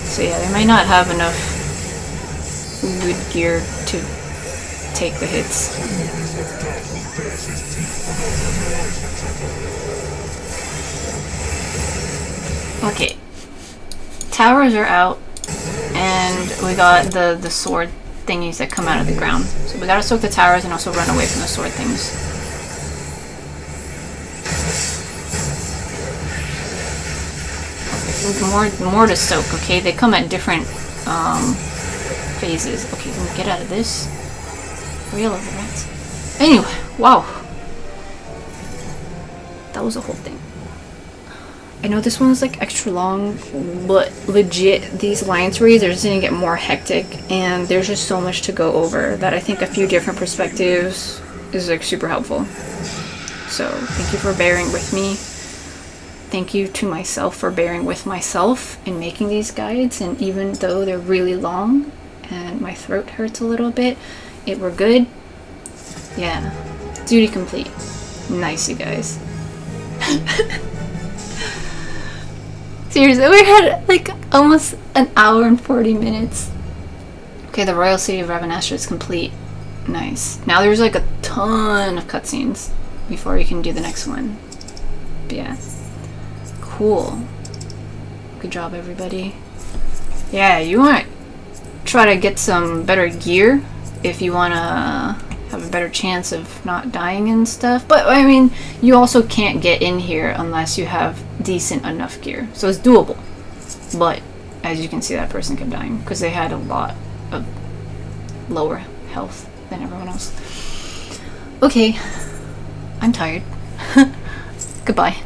So yeah, they might not have enough good gear to take the hits. Okay, towers are out, and we got the sword thingies that come out of the ground. So we gotta soak the towers and also run away from the sword things. Okay, more to soak. Okay, they come at different phases. Okay, let me get out of this. Real over rats. Anyway, wow, that was a whole thing. I know this one's like extra long, but legit, these alliance raids are just gonna get more hectic, and there's just so much to go over that I think a few different perspectives is like super helpful. So thank you for bearing with me. Thank you to myself for bearing with myself in making these guides, and even though they're really long and my throat hurts a little bit, we're good. Yeah, duty complete. Nice, you guys. Seriously, we had like almost an hour and 40 minutes. Okay, the Royal City of Rabanastre is complete. Nice. Now there's like a ton of cutscenes before you can do the next one. But yeah. Cool. Good job, everybody. Yeah, you want to try to get some better gear if you want to have a better chance of not dying and stuff. But I mean, you also can't get in here unless you have decent enough gear. So it's doable. But as you can see, that person kept dying because they had a lot of lower health than everyone else. Okay, I'm tired. Goodbye.